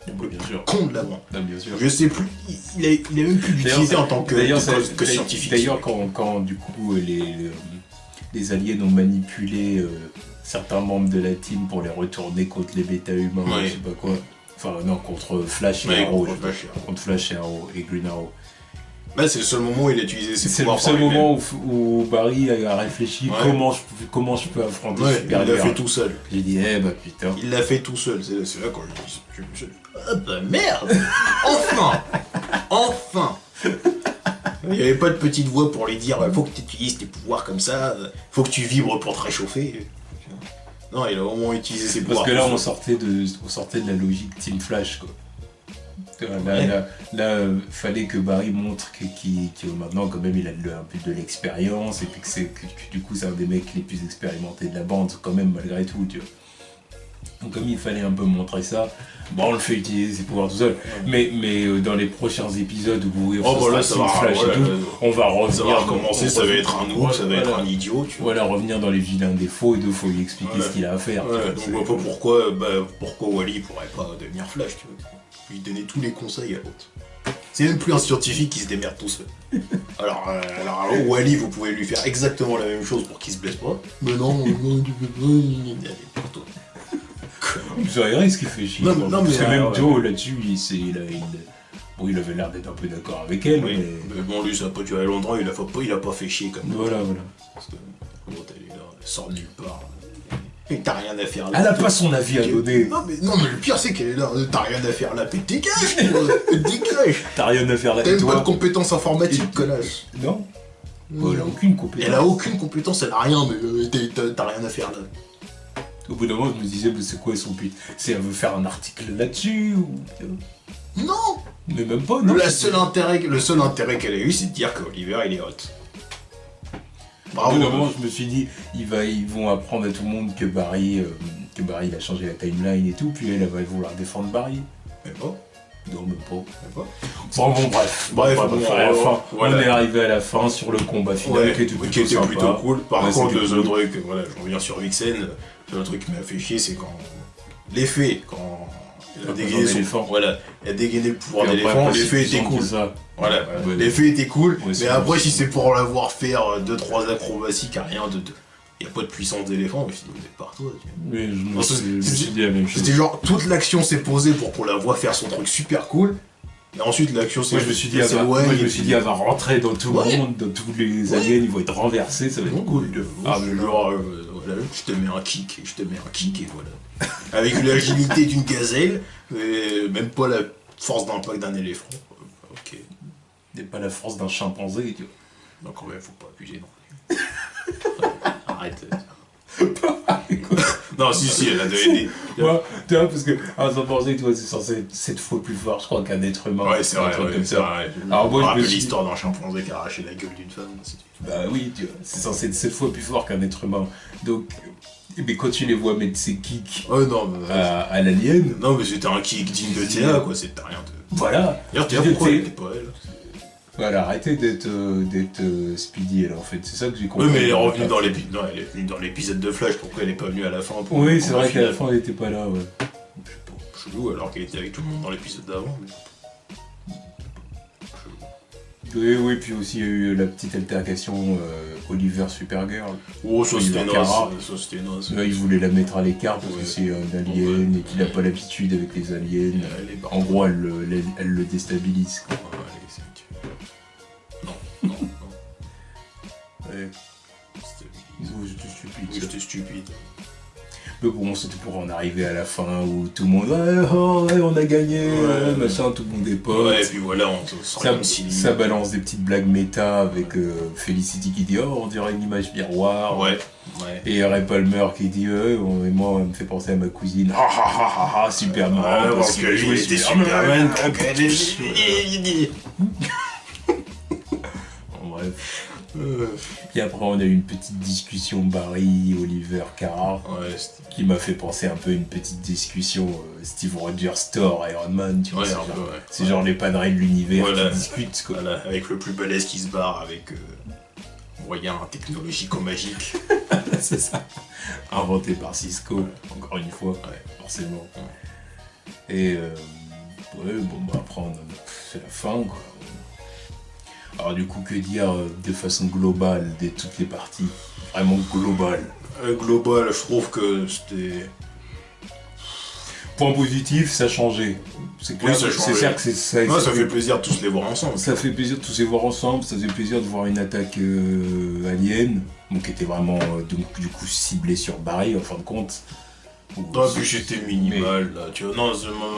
Bien sûr. Con de la bande. Ah, bien sûr. Je sais plus, il a même plus d'utilité en tant que scientifique. D'ailleurs, quand du coup les aliens ont manipulé certains membres de la team pour les retourner contre les bêta humains, Ouais. je sais pas quoi. Enfin non, contre Flash et Ouais, Arrow. contre Flash et Arrow et Green Arrow. Bah, c'est le seul moment où il a utilisé ses C'est le pouvoirs. seul moment où Barry a réfléchi Ouais. comment je peux affronter Ouais, Supergirl. il l'a fait tout seul. J'ai dit putain. Il l'a fait tout seul. C'est là quand je ah bah merde. Enfin. Enfin. Il n'y avait pas de petite voix pour lui dire faut que tu utilises tes pouvoirs comme ça, faut que tu vibres pour te réchauffer. Non, il a au moins utilisé ses pouvoirs. Parce que là, on sortait de la logique Team Flash, quoi. Là, fallait que Barry montre que maintenant, quand même, il a un peu de l'expérience, et puis que du coup, c'est un des mecs les plus expérimentés de la bande, quand même, malgré tout, tu vois. Donc, comme il fallait un peu montrer ça, bon, on le fait utiliser ses pouvoirs tout seul. Mais dans les prochains épisodes où ça Flash et tout, on va revenir. Ça va recommencer, ça va être un noob, ça va être un idiot, tu vois. Voilà, revenir dans les vilains défauts, et il faut lui expliquer ce qu'il a à faire. Ouais, donc je vois pas pourquoi Wally pourrait pas devenir Flash, tu vois. Lui donner tous les conseils à l'autre. C'est même plus un scientifique qui se démerde tout seul. Alors Wally, vous pouvez lui faire exactement la même chose pour qu'il se blesse pas. Mais non, tu peux pas. Allez, pour toi. Vous verrez ce qui fait chier. Non, Parce que même ouais. Joe, là-dessus, il avait l'air d'être un peu d'accord avec elle, Oui, mais... mais bon, lui, ça a pas duré longtemps, il a pas fait chier comme Voilà. Parce que l'autre, elle est là, elle sort de nulle part. Et t'as rien à faire là. Elle a pas son avis à donner. Non, mais le pire, c'est qu'elle est là, t'as rien à faire là, mais dégage, dégage. T'as rien à faire là. T'as Et même pas de toi compétences informatiques, connasse. Non. Elle a aucune compétence. Elle a aucune compétence, elle a rien, mais t'as rien à faire là. Au bout d'un moment, je me disais, mais c'est quoi son but? C'est elle veut faire un article là-dessus ou... Non. Mais même pas, non. Le seul intérêt qu'elle a eu, c'est de dire qu'Oliver, il est hot. Au bout d'un moment, je me suis dit, ils vont apprendre à tout le monde que Barry il a changé la timeline et tout, puis elle va vouloir défendre Barry. Mais pas. Non, même pas. Mais pas. Bon, bref, à la fin, voilà. On est arrivé à la fin sur le combat final Ouais, qui était plutôt sympa. cool. Par Ouais, contre, c'était le cool. truc, voilà, je reviens sur Vixen, le truc qui m'a fait chier, c'est quand l'effet, quand elle a Quand dégainé on son éléphant. voilà, elle a dégainé le pouvoir Et après, d'éléphant, après, l'effet c'est était cool. ça. Voilà, Ouais. l'effet était cool, Ouais, mais c'est après, bon. si c'est pour l'avoir faire 2-3 acrobaties qui a rien de. Il n'y a pas de puissance d'éléphant, mais je me suis dit, mais par-toi, tu vois. Mais je me Non, suis dit la même chose. C'était genre, toute l'action s'est posée pour qu'on la voit faire son truc super cool, et ensuite l'action s'est Moi je me suis dit, elle va rentrer dans tout le monde, dans tous les aliens, ils vont être renversés, ça va être cool. Genre, voilà, je te mets un kick, et voilà. Avec l'agilité d'une gazelle, et même pas la force d'impact d'un éléphant. Ok. C'est pas la force d'un chimpanzé, tu vois. Donc quand même, faut pas abuser non plus. Arrête. Non, si, elle a donné des... Ouais, tu vois, parce que un chimpanzé, toi, c'est censé être 7 fois plus fort, je crois, qu'un être humain. Ouais, c'est vrai, un truc ouais, comme c'est ça. vrai. Alors moi, je me rappelle suis- l'histoire d'un chimpanzé qui a arraché la gueule d'une femme. Bah oui, tu vois, c'est censé être 7 fois plus fort qu'un être humain. Donc, mais quand tu les vois mettre ses kicks Oh non, mais... à l'alien, Non, mais c'était un kick digne de Théa, quoi, c'était rien de... voilà. D'ailleurs, Théa, pourquoi elle était pas elle? Voilà, arrêtez d'être Speedy, elle, en fait. C'est ça que j'ai compris. Oui, mais elle est revenue dans l'épisode... Non, elle est venue dans l'épisode de Flash, pourquoi elle est pas venue à la fin pour Oui, le c'est combat vrai qu'à la final? fin, elle était pas là, ouais. Je sais pas, chelou, alors qu'elle était avec tout le monde dans l'épisode d'avant. Mais... Oui, puis aussi il y a eu la petite altercation Oliver Supergirl. Oh, ça Oui, c'était Cara. naze, ça c'était naze. Là, il voulait la mettre à l'écart parce Ouais. que c'est un alien et qu'il n'a pas l'habitude avec les aliens. Elle est En gros, elle le déstabilise, quoi. Allez, c'est... Non. Ouais. C'était Ils ont- C'était stupide. Oui, c'était stupide. Mais bon, c'était pour en arriver à la fin où tout le monde ouais, oh, ouais, on a gagné, machin, tout le monde est pote. Ouais, et puis voilà, on te sort comme si... Ça balance des petites blagues méta avec Felicity qui dit oh, on dirait une image miroir. Ouais. Et Ray Palmer qui dit et moi, on me fait penser à ma cousine. Ha ha ha ha, Superman. Parce que lui, il était Superman. Bref. Et après, on a eu une petite discussion Barry, Oliver, Cara, qui m'a fait penser un peu à une petite discussion Steve Rogers, Thor, Iron Man, tu vois. C'est genre les padrins de l'univers qui discutent, quoi. Voilà, avec le plus balèze qui se barre avec moyen technologico-magique. C'est ça. Inventé par Cisco, encore une fois, forcément. Et après, c'est la fin, quoi. Alors du coup, que dire de façon globale de toutes les parties? Vraiment globale. Global, je trouve que c'était... Point positif, ça a changé. C'est clair, c'est certain que c'est ça. Ça fait plaisir de tous les voir ensemble. Ça fait plaisir de tous les voir ensemble, ça fait plaisir de voir une attaque alien, donc qui était vraiment donc, du coup ciblée sur Barry en fin de compte. Non, puis j'étais minimal là, tu vois. Non,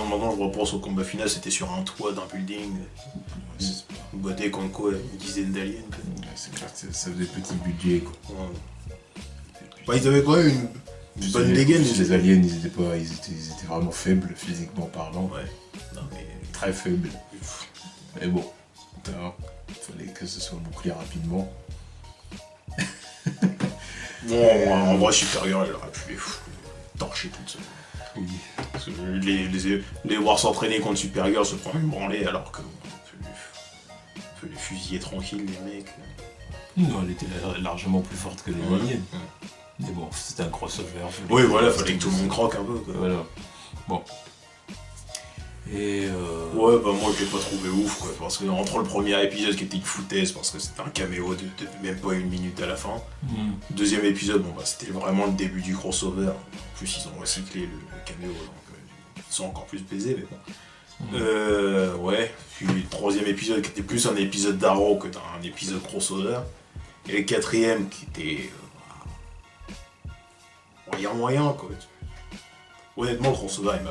maintenant je repense au combat final, c'était sur un toit d'un building. Boité contre quoi, une dizaine d'aliens. C'est clair que ça faisait petit budget quoi. Bah, ils avaient quand même une bonne dégaine. Les aliens, ils étaient vraiment faibles physiquement parlant. Ouais. Non, mais... Très faibles. Mais bon, il fallait que ce soit bouclé rapidement. Bon, en vrai, Superior, elle aurait pu les torcher toute seule. Oui. Parce que les voir s'entraîner contre Supergirl se prendre une branlée alors que on peut les fusiller tranquille les mecs. Non, elle était largement plus forte que les aliens. Mais bon, c'était un crossover. Oui, voilà, fallait que tout le monde croque un peu. Quoi. Voilà. Bon. Et ouais, bah moi je l'ai pas trouvé ouf quoi, parce que entre le premier épisode qui était une foutaise, parce que c'était un caméo de même pas une minute à la fin. Deuxième épisode, bon bah c'était vraiment le début du crossover. En plus ils ont recyclé le caméo, donc ils sont encore plus baisés, mais bon. Ouais, puis le troisième épisode qui était plus un épisode d'Arrow que d'un épisode crossover. Et le quatrième qui était moyen quoi. Honnêtement le crossover il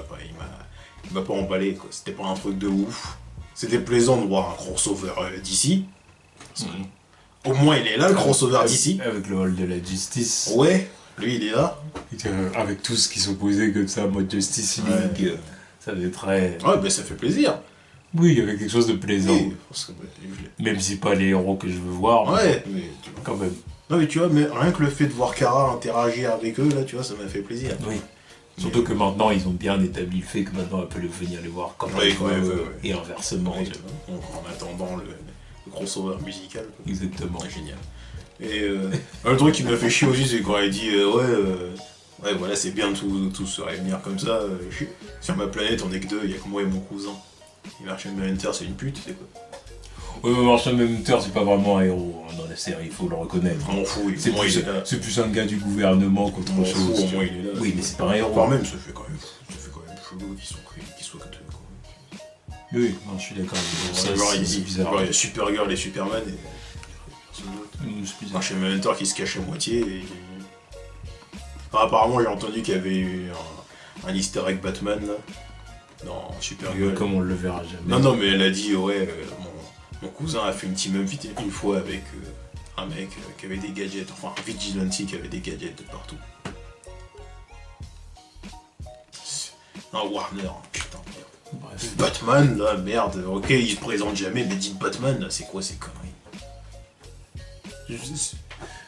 m'a pas emballé quoi, c'était pas un truc de ouf. C'était plaisant de voir un crossover d'ici. Au moins il est là le crossover d'ici. Avec le hall de la justice. Ouais, lui il est là. Avec tous qui s'opposaient comme ça, mode Justice League. Ça fait très... Ouais, mais ça fait plaisir. Oui, il y avait quelque chose de plaisant. Oui, parce que, même si pas les héros que je veux voir. Ouais, mais quand même. Non mais tu vois, mais rien que le fait de voir Kara interagir avec eux, là, tu vois, ça m'a fait plaisir. Oui. Surtout que maintenant, ils ont bien établi le fait que maintenant, elle peut venir les voir quand même. Et inversement. Oui, en attendant le crossover musical. Exactement. Génial. Et le truc qui m'a fait chier aussi, c'est quand elle dit ouais, voilà, c'est bien de tous se réunir comme ça. Sur ma planète, on est que deux, il y a que moi et mon cousin. Et Martian Manhunter, c'est une pute, c'est quoi? Oui, mais Martian Manhunter, c'est pas vraiment un héros dans la série, il faut le reconnaître. Je m'en fous, c'est plus un gars du gouvernement qu'autre chose. Au moins, il est là. Oui, mais c'est pas un héros. Quand même, ça fait quand même chelou qu'ils soient que deux. Oui, non, je suis d'accord. C'est bizarre. Il y a Supergirl et Superman et personne d'autre. Martian Manhunter qui se cache à moitié. Et... Enfin, apparemment, j'ai entendu qu'il y avait eu un easter egg Batman là. Non, Supergirl. Comme on le verra jamais. Non, mais elle a dit, mon cousin a fait une team up vite une fois avec un mec qui avait des gadgets, enfin un vigilante qui avait des gadgets de partout. Non, Warner, putain, merde. Bref. Batman, là, merde, ok, il se présente jamais, mais dites Batman, là, c'est quoi ces conneries?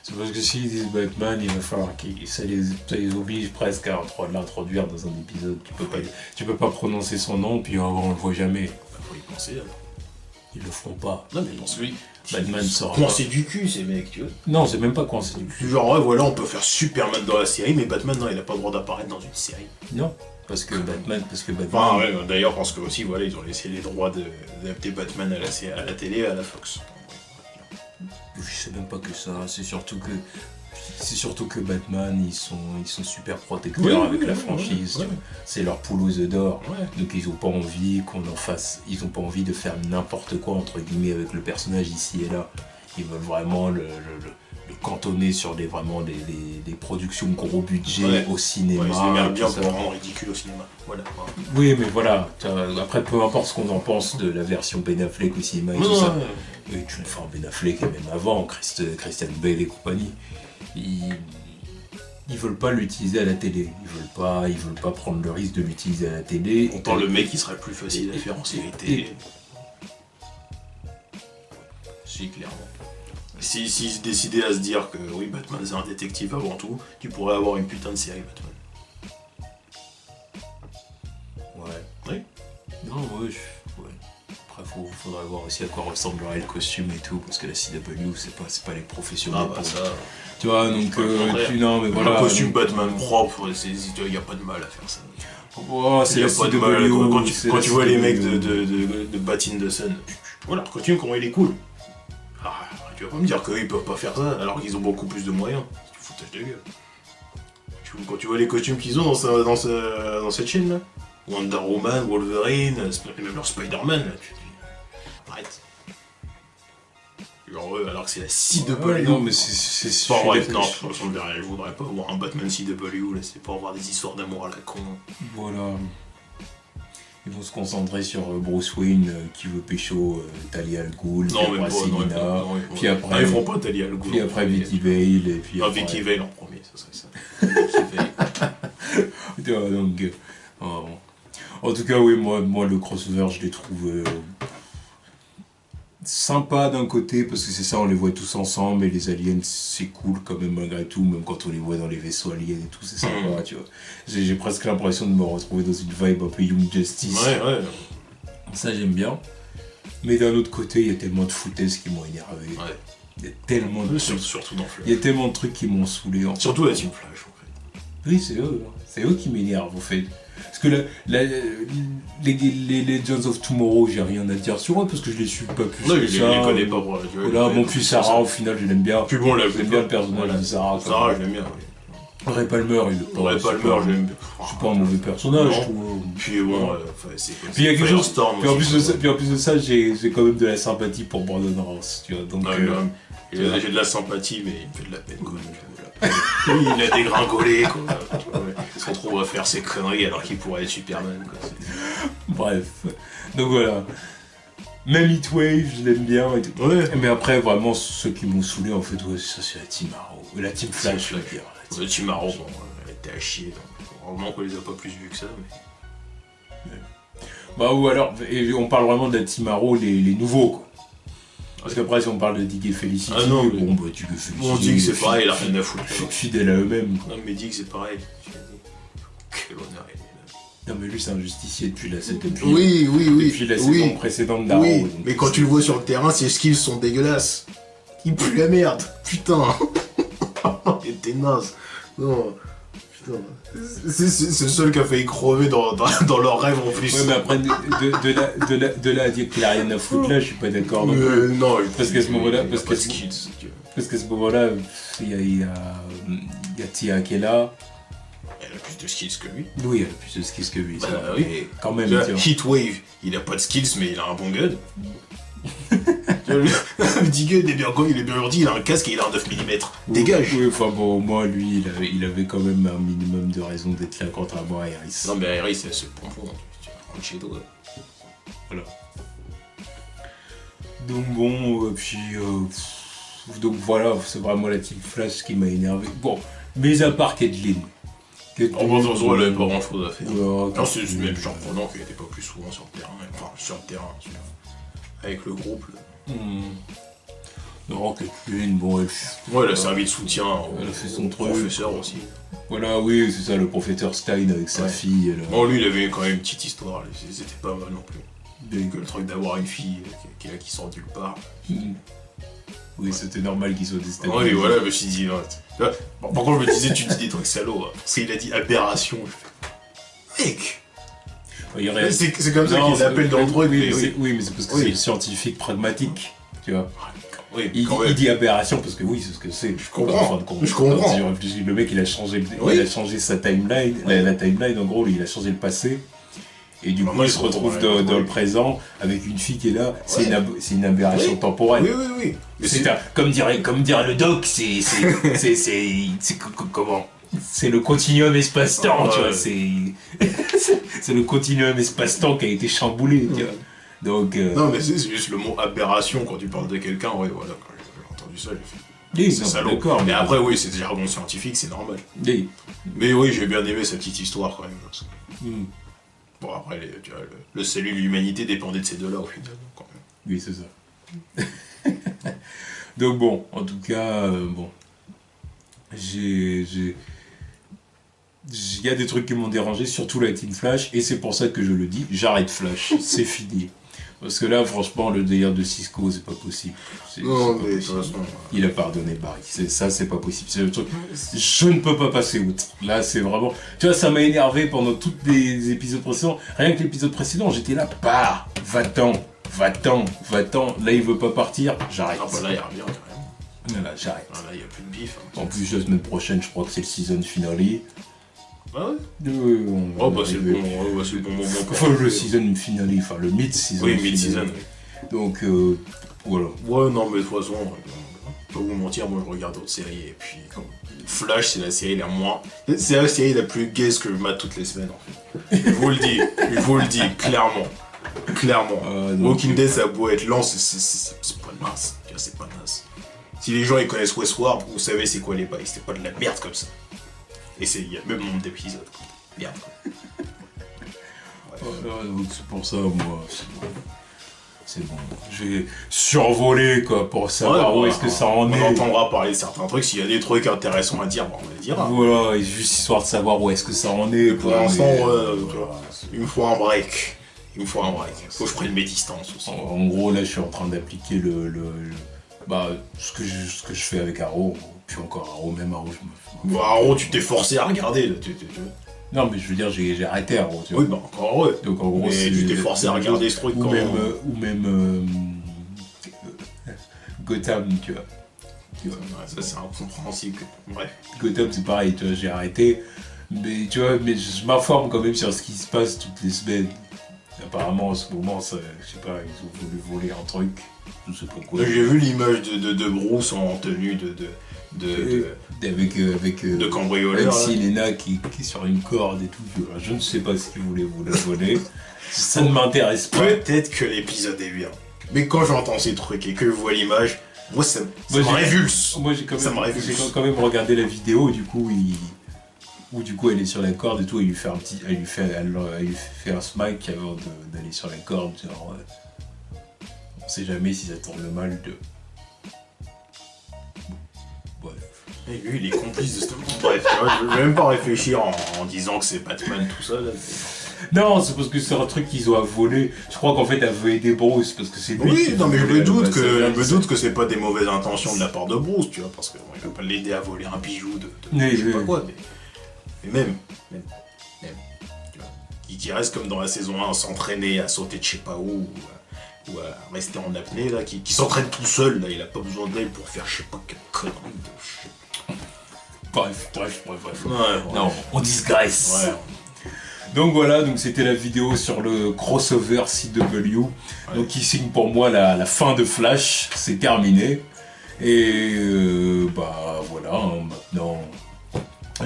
C'est parce que s'ils disent Batman, il va falloir ça les oblige presque à l'introduire dans un épisode. Tu peux pas prononcer son nom, puis on le voit jamais. Bah, faut y penser, alors. Ils le feront pas. Non, mais pense lui. Batman sort. Coincé du cul, ces mecs, tu vois. Non, c'est même pas coincé du cul. Genre, ouais, voilà, on peut faire Superman dans la série, mais Batman, non, il a pas le droit d'apparaître dans une série. Non, parce que Batman. Enfin, ouais, d'ailleurs, parce que aussi, voilà, ils ont laissé les droits d'adapter Batman à la télé et à la Fox. Je sais même pas que ça, c'est surtout que Batman, ils sont super protecteurs avec la franchise. Ouais. C'est leur poule aux œufs d'or. Ouais. Donc ils ont pas envie qu'on en fasse. Ils ont pas envie de faire n'importe quoi entre guillemets avec le personnage ici et là. Ils veulent vraiment cantonner sur vraiment des productions gros budget Ouais. au cinéma. Ouais, ils se démerdent bien tout ça. pour rendre ridicule au cinéma. Voilà. Oui, mais voilà. Après, peu importe ce qu'on en pense de la version Ben Affleck au cinéma et tout ça. Et tu le fais en Ben Affleck et même avant, Christian Bale et compagnie. Ils veulent pas l'utiliser à la télé. Ils veulent pas prendre le risque de l'utiliser à la télé. Pourtant, le mec, il serait plus facile à faire en série télé. Si, clairement. S'ils se décidaient à se dire que oui, Batman c'est un détective avant tout, tu pourrais avoir une putain de série Batman. Ouais. Oui. Non, ouais. Après, faudrait voir aussi à quoi ressemblerait le costume et tout, parce que la CW, c'est pas les professionnels. Ah bah ça. Tu vois, donc, non, mais Un voilà. costume Batman propre, il n'y a pas de mal à faire ça. Oh, c'est la pas de CW. mal. Quand tu vois les mecs CW. de Bat in the Sun, voilà, le costume, comment il est cool. Ah, tu vas pas me dire qu'eux ils peuvent pas faire ça alors qu'ils ont beaucoup plus de moyens. C'est du foutage de gueule. Quand tu vois les costumes qu'ils ont dans cette chaîne là, Wonder Woman, Wolverine, même leur Spider-Man, là, tu te dis, arrête. Genre eux, alors que c'est la CW. Ouais, non, mais c'est Pas vrai, non, je voudrais pas voir un Batman CW, là, c'est pas avoir des histoires d'amour à la con. Voilà. Ils vont se concentrer sur Bruce Wayne qui veut pécho Talia al Ghul, Non, puis mais après pas, Selina, non, puis après, ils feront pas Talia al Ghul. puis après Vicky Vale, et puis Non, après... Vicky Vale en premier, ça serait ça. Vicky Vale. Donc, bon. En tout cas, oui, moi le crossover, je l'ai trouvé sympa d'un côté, parce que c'est ça, on les voit tous ensemble, et les aliens, c'est cool quand même malgré tout, même quand on les voit dans les vaisseaux aliens et tout, c'est sympa, tu vois. J'ai presque l'impression de me retrouver dans une vibe un peu Young Justice. Ouais. Ça, j'aime bien. Mais d'un autre côté, il y a tellement de foutaises qui m'ont énervé. Ouais. Il y a tellement de trucs. Surtout dans Flash. Il y a tellement de trucs qui m'ont saoulé. En fait. Surtout la Team Flash, en fait. Oui, c'est eux. Hein. C'est eux qui m'énervent, en fait. Parce que les Legends of Tomorrow, j'ai rien à dire sur eux, parce que je les suis pas plus Non, que je ça. les connais pas, voilà. Voilà, mon fils Sarah, au final, je l'aime bien. Puis bon, là, J'aime bien le personnage de Sarah. Sarah, je l'aime bien, oui. Ray Palmer, il est pas... Ray Palmer, je l'aime bien. C'est pas un mauvais personnage, Non. je trouve. Puis bon, c'est comme ça. Puis il y a quelque chose. Firestorm Puis en aussi, plus de ça, j'ai quand même de la sympathie pour Brandon Ross, tu vois. Donc, j'ai de la sympathie, mais il me fait de la peine, quoi. Oui, il a dégringolé, quoi. Il se retrouve à faire ses conneries alors qu'il pourrait être Superman, quoi. bref. Donc voilà. Même Heatwave, je l'aime bien et tout. Ouais. Mais après, vraiment, ceux qui m'ont saoulé, en fait, ouais, ça c'est la Team Arrow. La Team Flash, je veux dire. Le Team Arrow, bon, elle était à chier, donc heureusement qu'on les a pas plus vus que ça, mais... Bah, ou alors, et on parle vraiment de la Team Arrow, les nouveaux, quoi. Parce qu'après, si on parle de Dick et Felicity, non, mais... bon, bah, Dick et Felicity... On dit que c'est pareil, il a rien à foutre. Fidèle à eux-mêmes, quoi. Non, mais dit que c'est pareil. Quel honneur il est là. Non, mais lui, c'est un justicier depuis la Oui. Depuis la saison précédente d'Arrow. Oui, donc mais quand tu le vois sur le terrain, ses skills sont dégueulasses. Il pue la merde, putain. Il était naze. Non, putain. C'est le seul qui a failli crever dans leur rêve en plus. Ouais, mais après, de là à dire qu'il a rien à foutre là, je suis pas d'accord. Non plus. Non, Parce qu'à ce moment-là, parce que skills. parce qu'à ce moment-là, il y a Tia qui est là. Elle a plus de skills que lui. Oui, elle a plus de skills que lui. Bah ça va. oui. Mais quand même, Là, tu vois. Heatwave, il a pas de skills, mais il a un bon gun. Digger, il est bien gentil, il a un casque et il a un 9 mm. Dégage. Oui, enfin bon, moi, lui, il avait quand même un minimum de raison d'être là contrairement à Iris. Non, mais Iris, c'est le pompon. Tu prends le shadow. Voilà. Donc bon, donc voilà, c'est vraiment la Team Flash qui m'a énervé. Bon, mais à part Caitlyn. En vrai, elle avait pas grand chose à faire. Ouais, Non, c'est même surprenant qu'il était pas plus souvent sur le terrain. Enfin, sur le terrain, tu vois. Avec le groupe. Là. Non, Caitlyn, bon, Ouais, elle a servi de soutien elle a fait son au truc. professeur aussi. Voilà, oui, c'est ça, le professeur Stein avec sa fille. Elle, Bon, lui, il avait quand même une petite histoire. C'était pas mal non plus. Que le truc d'avoir une fille qui sort nulle part. Oui, c'était normal qu'il soit déstabilisé. Ouais, et voilà, je me suis dit, non. Par contre, je me disais, tu dis des trucs salauds. Hein, parce qu'il a dit aberration. Je fais, mec! C'est comme ça qu'il l'appelle dans le truc. Oui, mais c'est parce que c'est le scientifique pragmatique, tu vois. Oui, il dit aberration parce que oui, c'est ce que c'est. Je comprends. Je comprends. Le mec, il a changé sa timeline. La timeline, en gros, il a changé le passé. Et du coup, Vraiment, il ils se se retrouve retrouvent dans le présent avec une fille qui est là. C'est Ouais. c'est une aberration Oui. temporelle. Oui. Mais Comme dirait le doc, comment? C'est le continuum espace-temps, tu vois. C'est le continuum espace-temps qui a été chamboulé, tu vois. Donc. Non, mais c'est juste le mot aberration quand tu parles de quelqu'un, ouais, voilà, quand j'ai entendu ça, j'ai fait. Oui, C'est non, salaud. d'accord. Mais après, oui, c'est des jargons scientifiques, c'est normal. Oui. Mais oui, j'ai bien aimé cette petite histoire quand même. Parce que... Hmm. Bon, après, tu vois, le salut de l'humanité dépendait de ces deux-là au final, quand même. Oui, c'est ça. Donc bon, en tout cas, bon. Il y a des trucs qui m'ont dérangé, surtout la Team Flash, et c'est pour ça que je le dis, j'arrête Flash, c'est fini. Parce que là, franchement, le délire de Cisco, c'est pas possible. Non, C'est mais pas de toute possible. façon. Il a pardonné Barry. Ça, c'est pas possible. C'est le truc. Je ne peux pas passer outre. Là, c'est vraiment. Tu vois, ça m'a énervé pendant tous les épisodes précédents. Rien que l'épisode précédent, j'étais là. Pars, va-t'en. Là, il veut pas partir. J'arrête. Ah, bah là, il revient quand même. Voilà, j'arrête. Ah, là, il n'y a plus de bif. Hein. En plus, la semaine prochaine, je crois que c'est le season finale. Ah ouais Oh, bah, c'est le bon moment pour Enfin, le season finale, enfin, le mid-season. Oui, finale. mid-season. Donc, voilà. Ouais, non, mais de toute façon, pas vous mentir, moi je regarde d'autres séries et puis Flash, c'est la série la moins. C'est la série la plus gaze que je mate toutes les semaines en fait. Je vous le dis, clairement. Donc, Walking Dead, ça a beau être lent, c'est pas naze. Tu vois, c'est pas naze. Si les gens ils connaissent Westworld, vous savez c'est quoi les bails, c'est pas de la merde comme ça. Et il y a même nombre d'épisodes. Merde. Donc c'est pour ça, moi, c'est bon. Je vais survoler, quoi, pour savoir où est-ce que ça en est. On entendra parler de certains trucs, s'il y a des trucs intéressants à dire, bon, on les dira. Voilà, et juste histoire de savoir où est-ce que ça en est. Et pour quoi, l'instant, mais, tu vois, il me faut un break. Faut que je prenne mes distances aussi. en gros, là, je suis en train d'appliquer ce que je fais avec Arrow. Puis encore Arrow, même Arrow, Bon, Arrow, tu t'es forcé à regarder, là. Non, mais je veux dire, j'ai arrêté Arrow, tu vois. Oui, bah encore ouais. Donc en gros, Mais tu t'es forcé à regarder ce truc ou quand même Gotham, tu vois. Ouais, ça, c'est incompréhensible. Bref. Gotham, c'est pareil, tu vois, j'ai arrêté. Mais tu vois, mais je m'informe quand même sur ce qui se passe toutes les semaines. Apparemment, en ce moment, ça, je sais pas, ils ont voulu voler un truc. Je sais pas quoi. J'ai vu l'image de Bruce en tenue de cambrioleur. Avec Selena qui est sur une corde et tout. Je ne sais pas ce qu'ils voulaient vous la voler. Ça ne m'intéresse pas. Peut-être que l'épisode est bien. Mais quand j'entends ces trucs et que je vois l'image, moi ça me révulse. Moi j'ai quand même regardé la vidéo du coup où du coup elle est sur la corde et tout, elle lui fait un smile avant d'aller sur la corde, genre on sait jamais si ça tourne mal de. Bref. Et lui il est complice de ce bref, tu vois, je vais même pas réfléchir en disant que c'est Batman tout ça là. Non, c'est parce que c'est un truc qu'ils ont à voler. Je crois qu'en fait elle veut aider Bruce parce que c'est lui. Oui, qui non mais je voulait me doute l'ambassadeur, que c'est pas des mauvaises intentions de la part de Bruce, tu vois, parce que bon, il va pas l'aider à voler un bijou de Oui, je sais pas oui. quoi, mais même, tu vois, qui reste comme dans la saison 1 à s'entraîner, à sauter de je sais pas où, ou à rester en apnée là, qui s'entraîne tout seul là, il a pas besoin d'elle pour faire je sais pas quelle connerie de Bref. Ouais, Non, on digresse. Ouais. Donc voilà, donc c'était la vidéo sur le crossover CW. Donc qui signe pour moi la fin de Flash, c'est terminé. Et bah voilà, hein, maintenant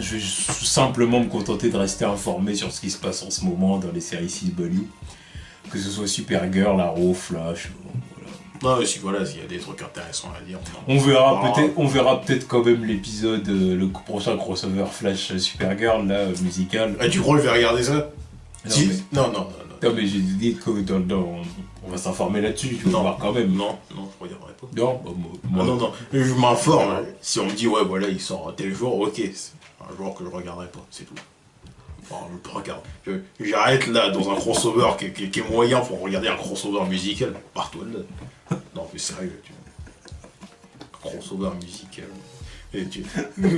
je vais simplement me contenter de rester informé sur ce qui se passe en ce moment dans les séries CW. Que ce soit Supergirl, Arrow, Flash, voilà. Non, mais si voilà, s'il y a des trucs intéressants à dire. On verra peut-être quand même l'épisode, le prochain crossover Flash Supergirl là, musical. Ah, tu crois que je vais regarder ça? Non, Si. mais- Non. Non mais j'ai dit que on va s'informer là-dessus, tu vas Non. voir quand même. Non, je regarderai pas. Non, bah, moi, Non, je m'informe. Si on me dit, ouais, voilà, il sort tel jour, ok, c'est un jour que je regarderai pas, c'est tout. Enfin, je regarde. J'arrête là, dans un crossover qui est moyen pour regarder un crossover musical. Pars-toi de là. Non, mais sérieux, tu vois. Crossover musical. Et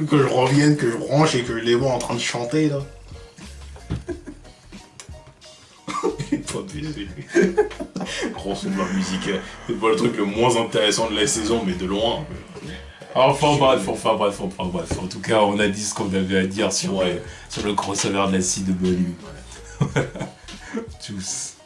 que je revienne, que je branche et que je les vois en train de chanter, là. Pas baisé. Crossover musical. C'est pas le truc le moins intéressant de la saison, mais de loin. Enfin bref. En tout cas, on a dit ce qu'on avait à dire sur le crossover de la CW. Tchuss.